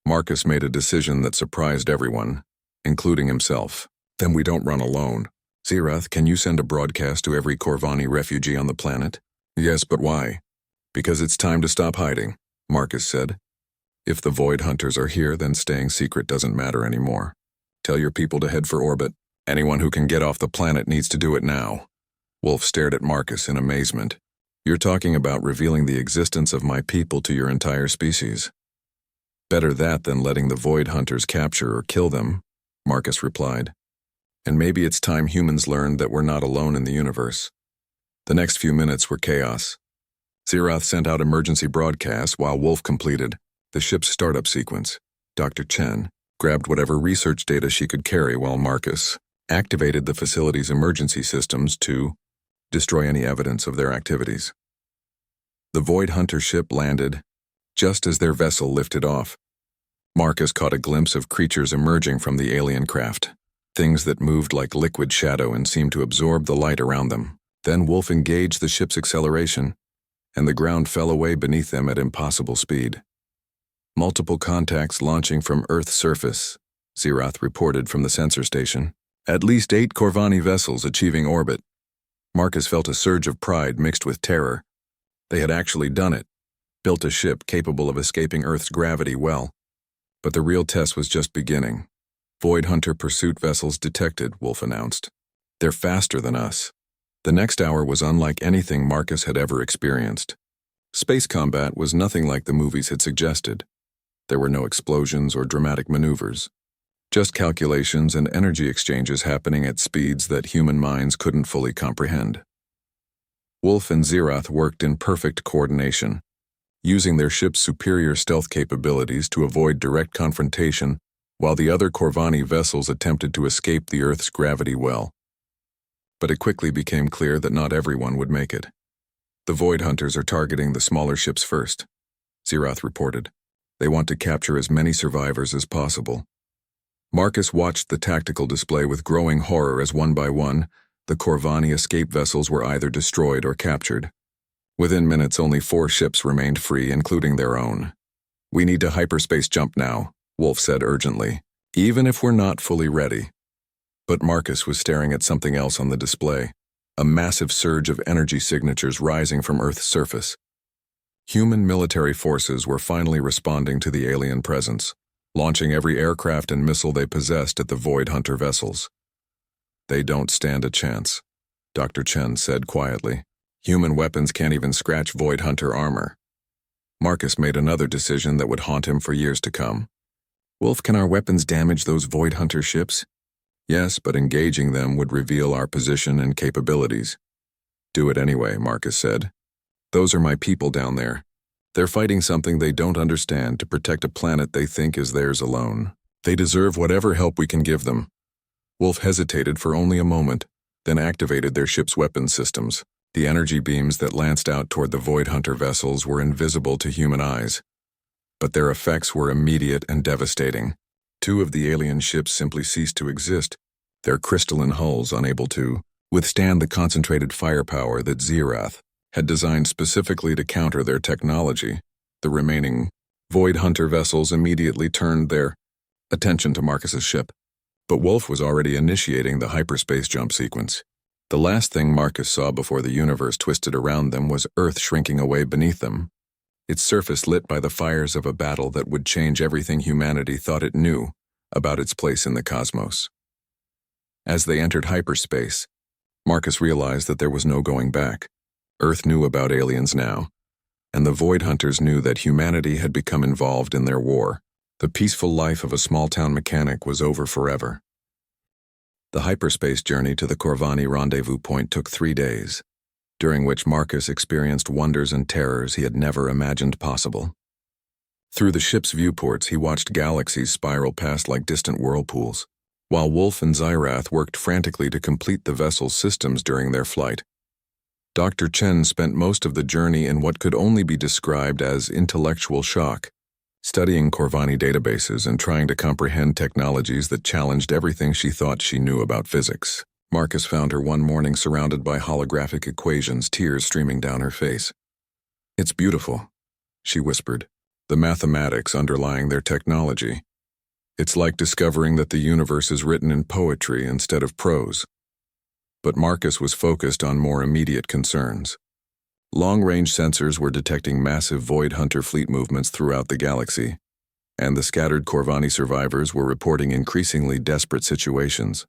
Speaker 1: Marcus made a decision that surprised everyone, including himself. Then we don't run alone. Xerath, can you send a broadcast to every Corvani refugee on the planet? Yes, but why? Because it's time to stop hiding, Marcus said. If the Void Hunters are here, then staying secret doesn't matter anymore. Tell your people to head for orbit. Anyone who can get off the planet needs to do it now. Wolf stared at Marcus in amazement. You're talking about revealing the existence of my people to your entire species. Better that than letting the Void Hunters capture or kill them, Marcus replied. And maybe it's time humans learned that we're not alone in the universe. The next few minutes were chaos. Xerath sent out emergency broadcasts while Wolf completed the ship's startup sequence. Dr. Chen grabbed whatever research data she could carry while Marcus activated the facility's emergency systems to destroy any evidence of their activities. The Void Hunter ship landed just as their vessel lifted off. Marcus caught a glimpse of creatures emerging from the alien craft, things that moved like liquid shadow and seemed to absorb the light around them. Then Wolf engaged the ship's acceleration, and the ground fell away beneath them at impossible speed. Multiple contacts launching from Earth's surface, Xerath reported from the sensor station. At least 8 Corvani vessels achieving orbit. Marcus felt a surge of pride mixed with terror. They had actually done it, built a ship capable of escaping Earth's gravity well. But the real test was just beginning. Void Hunter pursuit vessels detected, Wolf announced. They're faster than us. The next hour was unlike anything Marcus had ever experienced. Space combat was nothing like the movies had suggested. There were no explosions or dramatic maneuvers. Just calculations and energy exchanges happening at speeds that human minds couldn't fully comprehend. Wolf and Xerath worked in perfect coordination, using their ship's superior stealth capabilities to avoid direct confrontation while the other Corvani vessels attempted to escape the Earth's gravity well. But it quickly became clear that not everyone would make it. The Void Hunters are targeting the smaller ships first, Xerath reported. They want to capture as many survivors as possible. Marcus watched the tactical display with growing horror as one by one, The Corvani escape vessels were either destroyed or captured. Within minutes, only 4 ships remained free, including their own. "We need to hyperspace jump now," Wolf said urgently, "even if we're not fully ready." But Marcus was staring at something else on the display, a massive surge of energy signatures rising from Earth's surface. Human military forces were finally responding to the alien presence, launching every aircraft and missile they possessed at the Void Hunter vessels. "They don't stand a chance," Dr. Chen said quietly. "Human weapons can't even scratch Void Hunter armor." Marcus made another decision that would haunt him for years to come. "Wolf, can our weapons damage those Void Hunter ships?" "Yes, but engaging them would reveal our position and capabilities." "Do it anyway," Marcus said. "Those are my people down there. They're fighting something they don't understand to protect a planet they think is theirs alone. They deserve whatever help we can give them." Wolf hesitated for only a moment, then activated their ship's weapon systems. The energy beams that lanced out toward the Void Hunter vessels were invisible to human eyes, but their effects were immediate and devastating. 2 of the alien ships simply ceased to exist, their crystalline hulls unable to withstand the concentrated firepower that Zerath had designed specifically to counter their technology. The remaining Void Hunter vessels immediately turned their attention to Marcus's ship, but Wolf was already initiating the hyperspace jump sequence. The last thing Marcus saw before the universe twisted around them was Earth shrinking away beneath them, its surface lit by the fires of a battle that would change everything humanity thought it knew about its place in the cosmos. As they entered hyperspace, Marcus realized that there was no going back. Earth knew about aliens now, and the Void Hunters knew that humanity had become involved in their war. The peaceful life of a small-town mechanic was over forever. The hyperspace journey to the Corvani rendezvous point took 3 days, during which Marcus experienced wonders and terrors he had never imagined possible. Through the ship's viewports, he watched galaxies spiral past like distant whirlpools, while Wolf and Zerath worked frantically to complete the vessel's systems during their flight. Dr. Chen spent most of the journey in what could only be described as intellectual shock, studying Corvani databases and trying to comprehend technologies that challenged everything she thought she knew about physics. Marcus found her one morning surrounded by holographic equations, tears streaming down her face. "It's beautiful," she whispered, "the mathematics underlying their technology. It's like discovering that the universe is written in poetry instead of prose." But Marcus was focused on more immediate concerns. Long-range sensors were detecting massive Void Hunter fleet movements throughout the galaxy, and the scattered Corvani survivors were reporting increasingly desperate situations.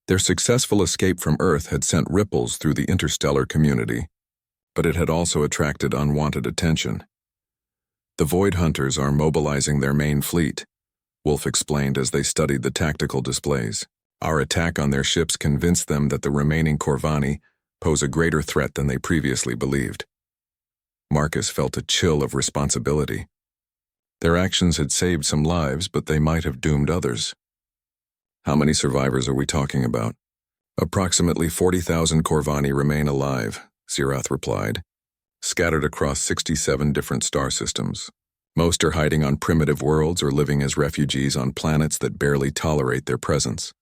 Speaker 1: Their successful escape from Earth had sent ripples through the interstellar community, but it had also attracted unwanted attention. "The Void Hunters are mobilizing their main fleet," Wolf explained as they studied the tactical displays. "Our attack on their ships convinced them that the remaining Corvani pose a greater threat than they previously believed." Marcus felt a chill of responsibility. Their actions had saved some lives, but they might have doomed others. "How many survivors are we talking about?" "Approximately 40,000 Corvani remain alive," Zerath replied, "scattered across 67 different star systems. Most are hiding on primitive worlds or living as refugees on planets that barely tolerate their presence."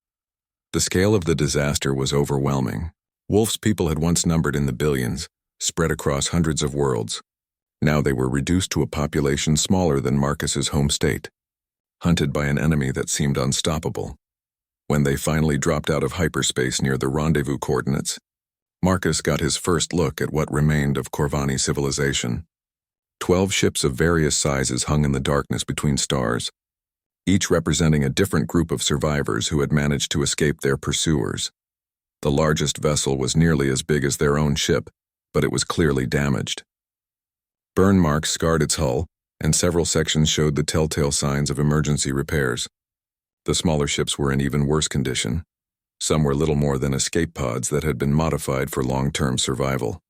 Speaker 1: The scale of the disaster was overwhelming. Wolf's people had once numbered in the billions, spread across hundreds of worlds. Now they were reduced to a population smaller than Marcus's home state, hunted by an enemy that seemed unstoppable. When they finally dropped out of hyperspace near the rendezvous coordinates, Marcus got his first look at what remained of Corvani civilization. 12 ships of various sizes hung in the darkness between stars, each representing a different group of survivors who had managed to escape their pursuers. The largest vessel was nearly as big as their own ship, but it was clearly damaged. Burn marks scarred its hull, and several sections showed the telltale signs of emergency repairs. The smaller ships were in even worse condition. Some were little more than escape pods that had been modified for long-term survival.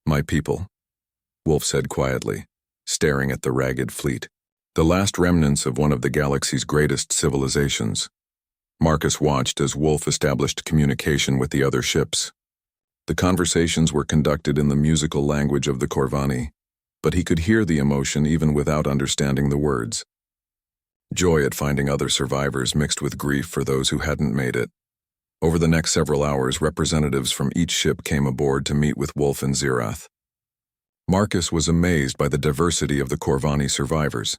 Speaker 1: "My people," Wolf said quietly, staring at the ragged fleet. "The last remnants of one of the galaxy's greatest civilizations." Marcus watched as Wolf established communication with the other ships. The conversations were conducted in the musical language of the Corvani, but he could hear the emotion even without understanding the words. Joy at finding other survivors mixed with grief for those who hadn't made it. Over the next several hours, representatives from each ship came aboard to meet with Wolf and Zirath. Marcus was amazed by the diversity of the Corvani survivors.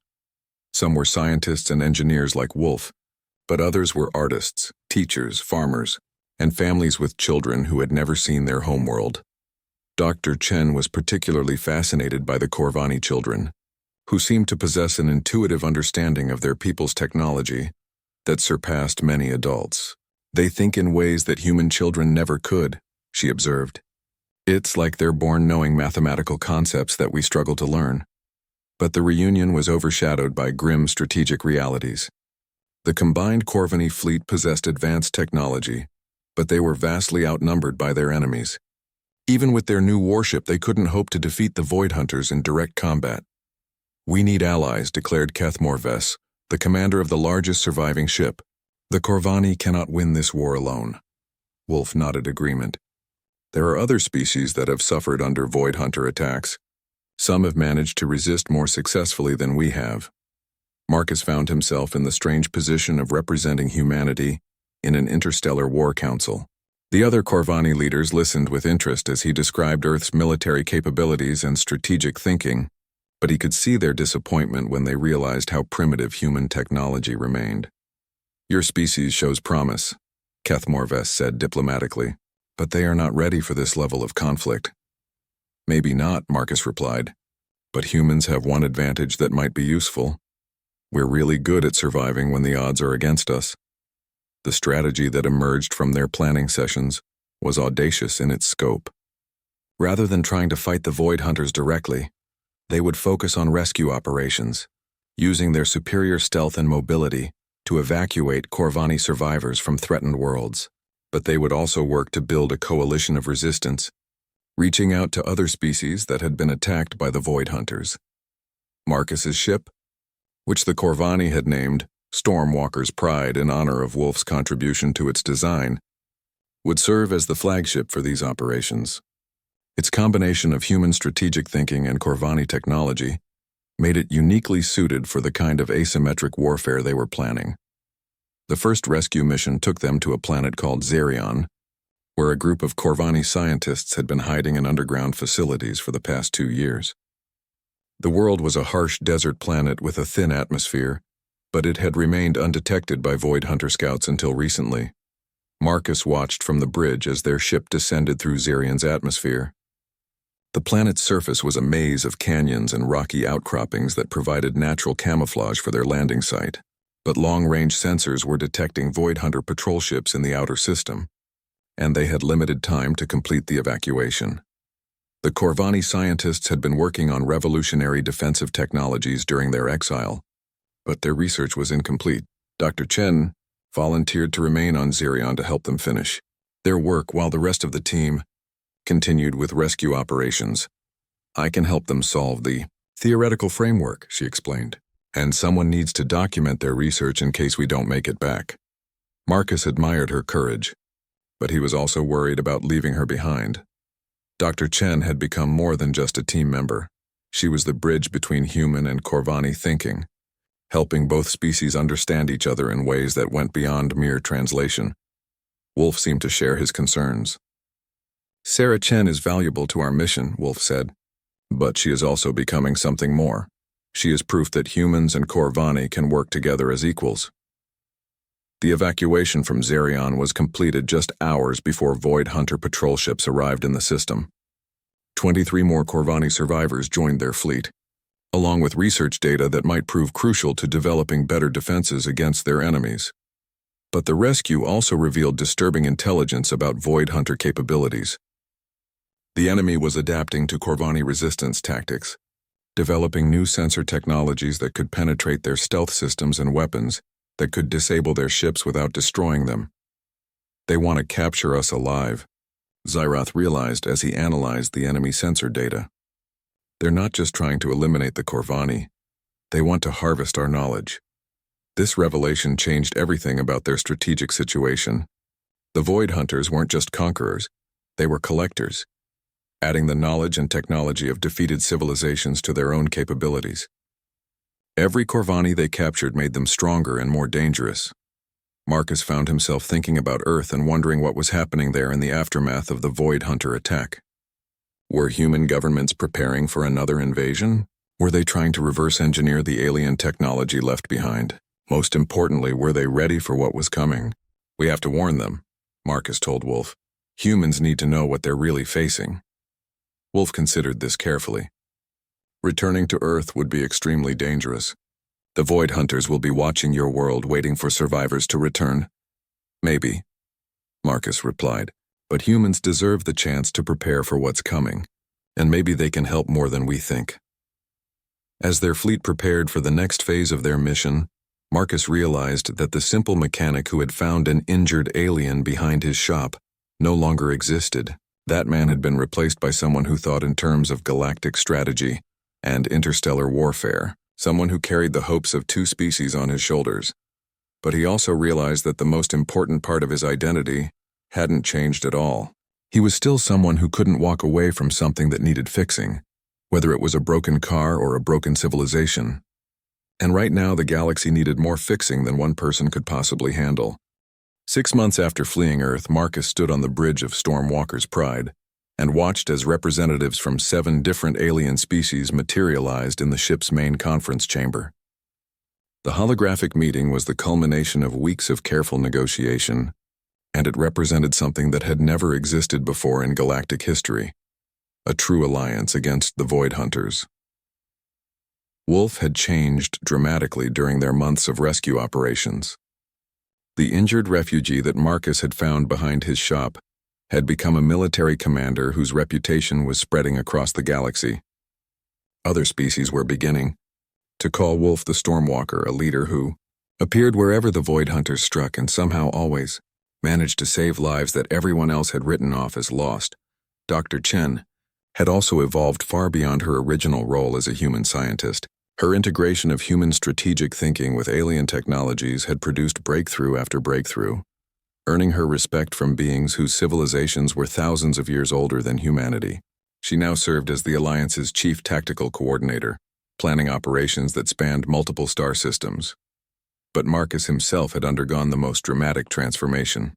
Speaker 1: Some were scientists and engineers like Wolf, but others were artists, teachers, farmers, and families with children who had never seen their homeworld. Dr. Chen was particularly fascinated by the Corvani children, who seemed to possess an intuitive understanding of their people's technology that surpassed many adults. "They think in ways that human children never could," she observed. "It's like they're born knowing mathematical concepts that we struggle to learn." But the reunion was overshadowed by grim strategic realities. The combined Corvani fleet possessed advanced technology, but they were vastly outnumbered by their enemies. Even with their new warship, they couldn't hope to defeat the Void Hunters in direct combat. "We need allies," declared Kethmorves, the commander of the largest surviving ship. "The Corvani cannot win this war alone." Wolf nodded agreement. "There are other species that have suffered under Void Hunter attacks. Some have managed to resist more successfully than we have." Marcus found himself in the strange position of representing humanity in an interstellar war council. The other Corvani leaders listened with interest as he described Earth's military capabilities and strategic thinking, but he could see their disappointment when they realized how primitive human technology remained. "Your species shows promise," Kethmorves said diplomatically, "but they are not ready for this level of conflict." "Maybe not," Marcus replied, "but humans have one advantage that might be useful. We're really good at surviving when the odds are against us." The strategy that emerged from their planning sessions was audacious in its scope. Rather than trying to fight the Void Hunters directly, they would focus on rescue operations, using their superior stealth and mobility to evacuate Corvani survivors from threatened worlds. But they would also work to build a coalition of resistance, reaching out to other species that had been attacked by the Void Hunters. Marcus's ship, which the Corvani had named Stormwalker's Pride in honor of Wolf's contribution to its design, would serve as the flagship for these operations. Its combination of human strategic thinking and Corvani technology made it uniquely suited for the kind of asymmetric warfare they were planning. The first rescue mission took them to a planet called Zerion, where a group of Corvani scientists had been hiding in underground facilities for the past 2 years. The world was a harsh desert planet with a thin atmosphere, but it had remained undetected by Void Hunter scouts until recently. Marcus watched from the bridge as their ship descended through Zerion's atmosphere. The planet's surface was a maze of canyons and rocky outcroppings that provided natural camouflage for their landing site, but long-range sensors were detecting Void Hunter patrol ships in the outer system, and they had limited time to complete the evacuation. The Corvani scientists had been working on revolutionary defensive technologies during their exile, but their research was incomplete. Dr. Chen volunteered to remain on Zerion to help them finish their work while the rest of the team continued with rescue operations. "I can help them solve the theoretical framework," she explained, "and someone needs to document their research in case we don't make it back." Marcus admired her courage, but he was also worried about leaving her behind. Dr. Chen had become more than just a team member. She was the bridge between human and Corvani thinking, helping both species understand each other in ways that went beyond mere translation. Wolf seemed to share his concerns. "Sarah Chen is valuable to our mission," Wolf said, "but she is also becoming something more. She is proof that humans and Corvani can work together as equals." The evacuation from Zerion was completed just hours before Void Hunter patrol ships arrived in the system. 23 more Corvani survivors joined their fleet, along with research data that might prove crucial to developing better defenses against their enemies. But the rescue also revealed disturbing intelligence about Void Hunter capabilities. The enemy was adapting to Corvani resistance tactics, developing new sensor technologies that could penetrate their stealth systems and weapons that could disable their ships without destroying them. "They want to capture us alive," Zirath realized as he analyzed the enemy sensor data. "They're not just trying to eliminate the Corvani, they want to harvest our knowledge." This revelation changed everything about their strategic situation. The Void Hunters weren't just conquerors, they were collectors, adding the knowledge and technology of defeated civilizations to their own capabilities. Every Corvani they captured made them stronger and more dangerous. Marcus found himself thinking about Earth and wondering what was happening there in the aftermath of the Void Hunter attack. Were human governments preparing for another invasion? Were they trying to reverse engineer the alien technology left behind? Most importantly, were they ready for what was coming? We have to warn them, Marcus told Wolf. Humans need to know what they're really facing. Wolf considered this carefully. Returning to Earth would be extremely dangerous. The Void Hunters will be watching your world, waiting for survivors to return. Maybe, Marcus replied, but humans deserve the chance to prepare for what's coming, and maybe they can help more than we think. As their fleet prepared for the next phase of their mission, Marcus realized that the simple mechanic who had found an injured alien behind his shop no longer existed. That man had been replaced by someone who thought in terms of galactic strategy and interstellar warfare, someone who carried the hopes of two species on his shoulders. But he also realized that the most important part of his identity hadn't changed at all. He was still someone who couldn't walk away from something that needed fixing, whether it was a broken car or a broken civilization. And right now the galaxy needed more fixing than one person could possibly handle. 6 months after fleeing Earth, Marcus stood on the bridge of Stormwalker's Pride and watched as representatives from 7 different alien species materialized in the ship's main conference chamber. The holographic meeting was the culmination of weeks of careful negotiation, and it represented something that had never existed before in galactic history, a true alliance against the Void Hunters. Wolf had changed dramatically during their months of rescue operations. The injured refugee that Marcus had found behind his shop had become a military commander whose reputation was spreading across the galaxy. Other species were beginning to call Wolf the Stormwalker, a leader who appeared wherever the Void Hunters struck and somehow always managed to save lives that everyone else had written off as lost. Dr. Chen had also evolved far beyond her original role as a human scientist. Her integration of human strategic thinking with alien technologies had produced breakthrough after breakthrough, earning her respect from beings whose civilizations were thousands of years older than humanity. She now served as the Alliance's chief tactical coordinator, planning operations that spanned multiple star systems. But Marcus himself had undergone the most dramatic transformation.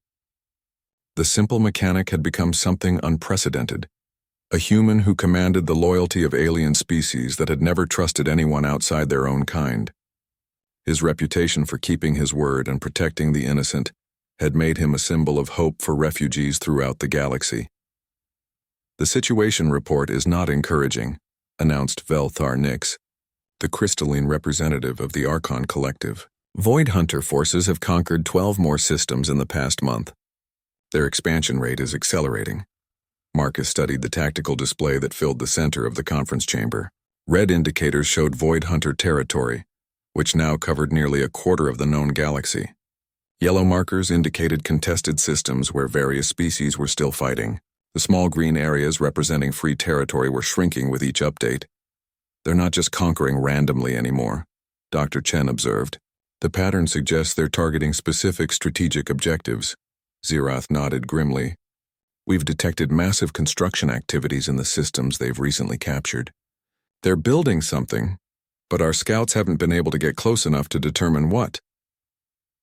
Speaker 1: The simple mechanic had become something unprecedented, a human who commanded the loyalty of alien species that had never trusted anyone outside their own kind. His reputation for keeping his word and protecting the innocent had made him a symbol of hope for refugees throughout the galaxy. The situation report is not encouraging, announced Velthar Nix, the crystalline representative of the Archon Collective. Void Hunter forces have conquered 12 more systems in the past month. Their expansion rate is accelerating. Marcus studied the tactical display that filled the center of the conference chamber. Red indicators showed Void Hunter territory, which now covered nearly a quarter of the known galaxy. Yellow markers indicated contested systems where various species were still fighting. The small green areas representing free territory were shrinking with each update. They're not just conquering randomly anymore, Dr. Chen observed. The pattern suggests they're targeting specific strategic objectives. Xerath nodded grimly. We've detected massive construction activities in the systems they've recently captured. They're building something, but our scouts haven't been able to get close enough to determine what.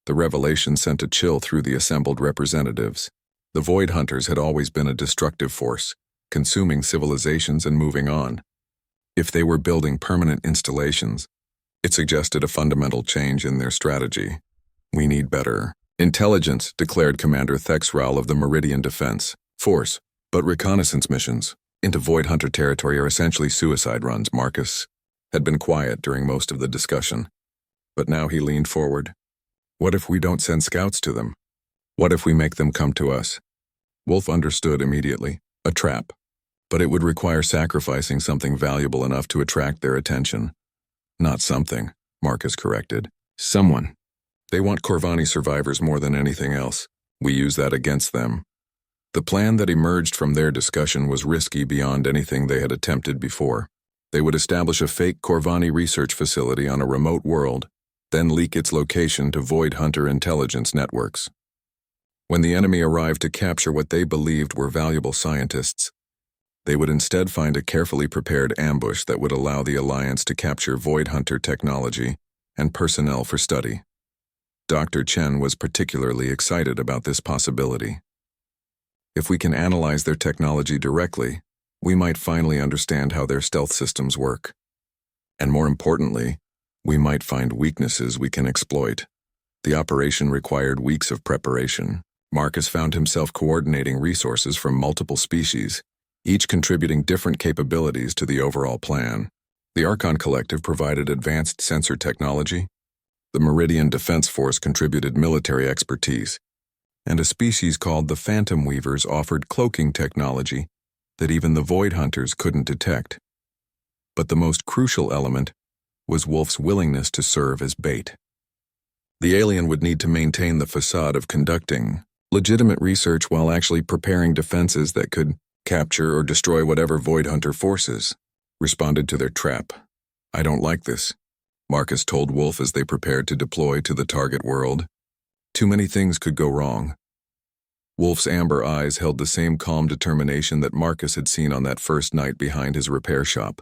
Speaker 1: The revelation sent a chill through the assembled representatives. The Void Hunters had always been a destructive force, consuming civilizations and moving on. If they were building permanent installations, it suggested a fundamental change in their strategy. We need better intelligence, declared Commander Thexral of the Meridian Defense Force, but reconnaissance missions into Void Hunter territory are essentially suicide runs. Marcus had been quiet during most of the discussion, but now he leaned forward. What if we don't send scouts to them? What if we make them come to us? Wolf understood immediately. A trap. But it would require sacrificing something valuable enough to attract their attention. Not something, Marcus corrected. Someone. They want Corvani survivors more than anything else. We use that against them. The plan that emerged from their discussion was risky beyond anything they had attempted before. They would establish a fake Corvani research facility on a remote world, then leak its location to Void Hunter intelligence networks. When the enemy arrived to capture what they believed were valuable scientists, they would instead find a carefully prepared ambush that would allow the Alliance to capture Void Hunter technology and personnel for study. Dr. Chen was particularly excited about this possibility. If we can analyze their technology directly, we might finally understand how their stealth systems work. And more importantly, we might find weaknesses we can exploit. The operation required weeks of preparation. Marcus found himself coordinating resources from multiple species, each contributing different capabilities to the overall plan. The Archon Collective provided advanced sensor technology, the Meridian Defense Force contributed military expertise, and a species called the Phantom Weavers offered cloaking technology that even the Void Hunters couldn't detect. But the most crucial element was Wolf's willingness to serve as bait. The alien would need to maintain the facade of conducting legitimate research while actually preparing defenses that could capture or destroy whatever Void Hunter forces responded to their trap. "I don't like this," Marcus told Wolf as they prepared to deploy to the target world. Too many things could go wrong. Wolf's amber eyes held the same calm determination that Marcus had seen on that first night behind his repair shop.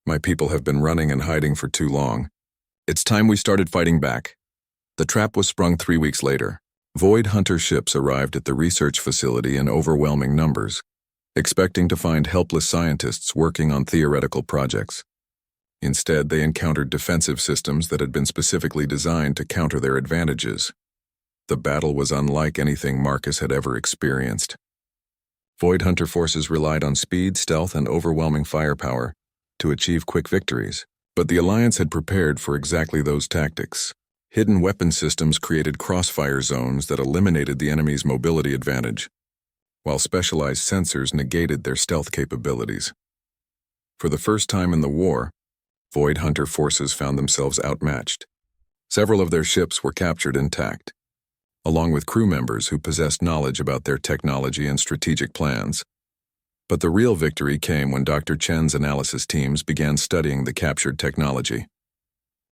Speaker 1: "My people have been running and hiding for too long. It's time we started fighting back." The trap was sprung 3 weeks later. Void Hunter ships arrived at the research facility in overwhelming numbers, expecting to find helpless scientists working on theoretical projects. Instead, they encountered defensive systems that had been specifically designed to counter their advantages. The battle was unlike anything Marcus had ever experienced. Void Hunter forces relied on speed, stealth, and overwhelming firepower to achieve quick victories, but the Alliance had prepared for exactly those tactics. Hidden weapon systems created crossfire zones that eliminated the enemy's mobility advantage, while specialized sensors negated their stealth capabilities. For the first time in the war, Void Hunter forces found themselves outmatched. Several of their ships were captured intact, along with crew members who possessed knowledge about their technology and strategic plans. But the real victory came when Dr. Chen's analysis teams began studying the captured technology.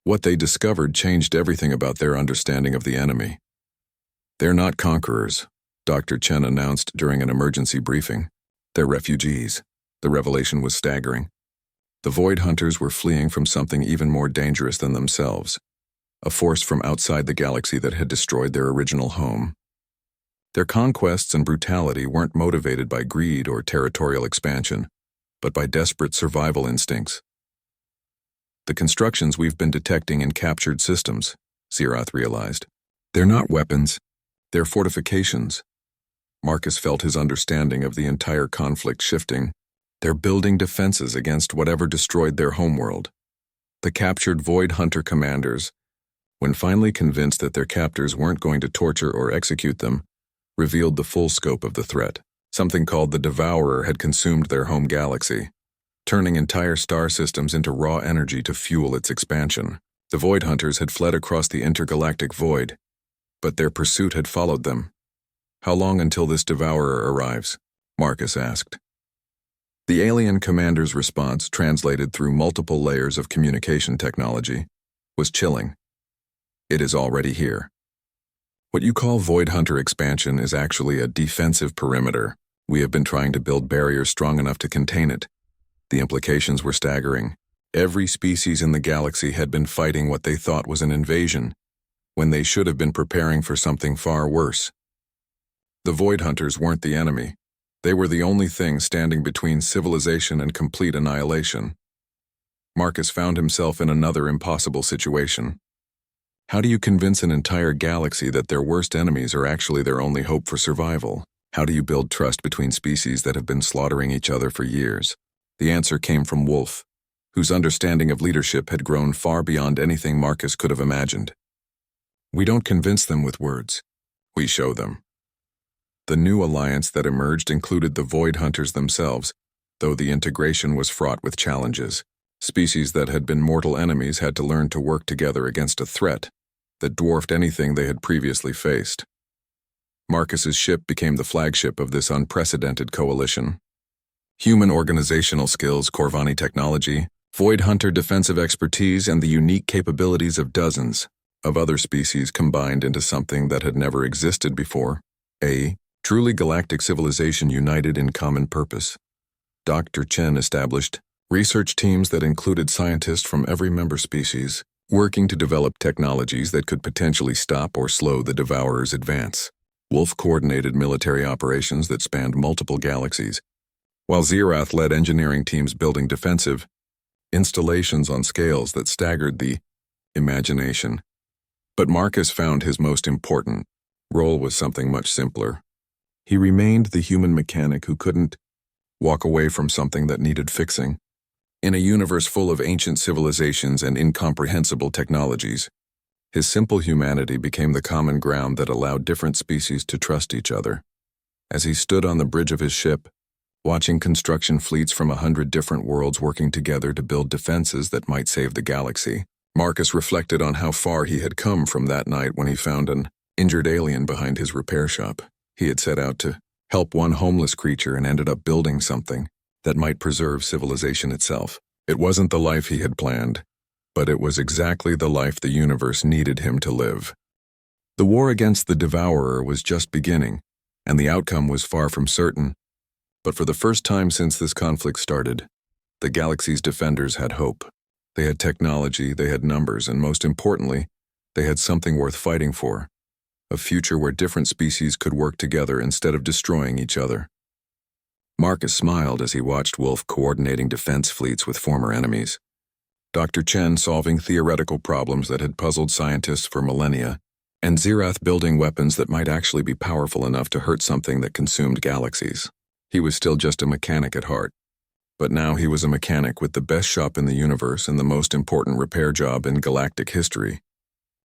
Speaker 1: What they discovered changed everything about their understanding of the enemy. "They're not conquerors," Dr. Chen announced during an emergency briefing. "They're refugees." The revelation was staggering. The Void Hunters were fleeing from something even more dangerous than themselves, a force from outside the galaxy that had destroyed their original home. Their conquests and brutality weren't motivated by greed or territorial expansion, but by desperate survival instincts. "The constructions we've been detecting in captured systems," Zeroth realized. "They're not weapons, they're fortifications." Marcus felt his understanding of the entire conflict shifting. They're building defenses against whatever destroyed their homeworld. The captured Void Hunter commanders, when finally convinced that their captors weren't going to torture or execute them, revealed the full scope of the threat. Something called the Devourer had consumed their home galaxy, turning entire star systems into raw energy to fuel its expansion. The Void Hunters had fled across the intergalactic void, but their pursuit had followed them. "How long until this Devourer arrives?" Marcus asked. The alien commander's response, translated through multiple layers of communication technology, was chilling. "It is already here. What you call Void Hunter expansion is actually a defensive perimeter. We have been trying to build barriers strong enough to contain it." The implications were staggering. Every species in the galaxy had been fighting what they thought was an invasion, when they should have been preparing for something far worse. The Void Hunters weren't the enemy. They were the only thing standing between civilization and complete annihilation. Marcus found himself in another impossible situation. How do you convince an entire galaxy that their worst enemies are actually their only hope for survival? How do you build trust between species that have been slaughtering each other for years? The answer came from Wolf, whose understanding of leadership had grown far beyond anything Marcus could have imagined. "We don't convince them with words. We show them." The new alliance that emerged included the Void Hunters themselves, though the integration was fraught with challenges. Species that had been mortal enemies had to learn to work together against a threat that dwarfed anything they had previously faced. Marcus's ship became the flagship of this unprecedented coalition. Human organizational skills, Corvani technology, Void Hunter defensive expertise, and the unique capabilities of dozens of other species combined into something that had never existed before. A truly galactic civilization united in common purpose. Dr. Chen established research teams that included scientists from every member species, working to develop technologies that could potentially stop or slow the Devourer's advance. Wolf coordinated military operations that spanned multiple galaxies, while Xerath led engineering teams building defensive installations on scales that staggered the imagination. But Marcus found his most important role was something much simpler. He remained the human mechanic who couldn't walk away from something that needed fixing. In a universe full of ancient civilizations and incomprehensible technologies, his simple humanity became the common ground that allowed different species to trust each other. As he stood on the bridge of his ship, watching construction fleets from 100 different worlds working together to build defenses that might save the galaxy, Marcus reflected on how far he had come from that night when he found an injured alien behind his repair shop. He had set out to help one homeless creature and ended up building something that might preserve civilization itself. It wasn't the life he had planned, but it was exactly the life the universe needed him to live. The war against the Devourer was just beginning, and the outcome was far from certain. But for the first time since this conflict started, the galaxy's defenders had hope. They had technology, they had numbers, and most importantly, they had something worth fighting for. A future where different species could work together instead of destroying each other. Marcus smiled as he watched Wolf coordinating defense fleets with former enemies. Dr. Chen solving theoretical problems that had puzzled scientists for millennia, and Xerath building weapons that might actually be powerful enough to hurt something that consumed galaxies. He was still just a mechanic at heart, but now he was a mechanic with the best shop in the universe and the most important repair job in galactic history.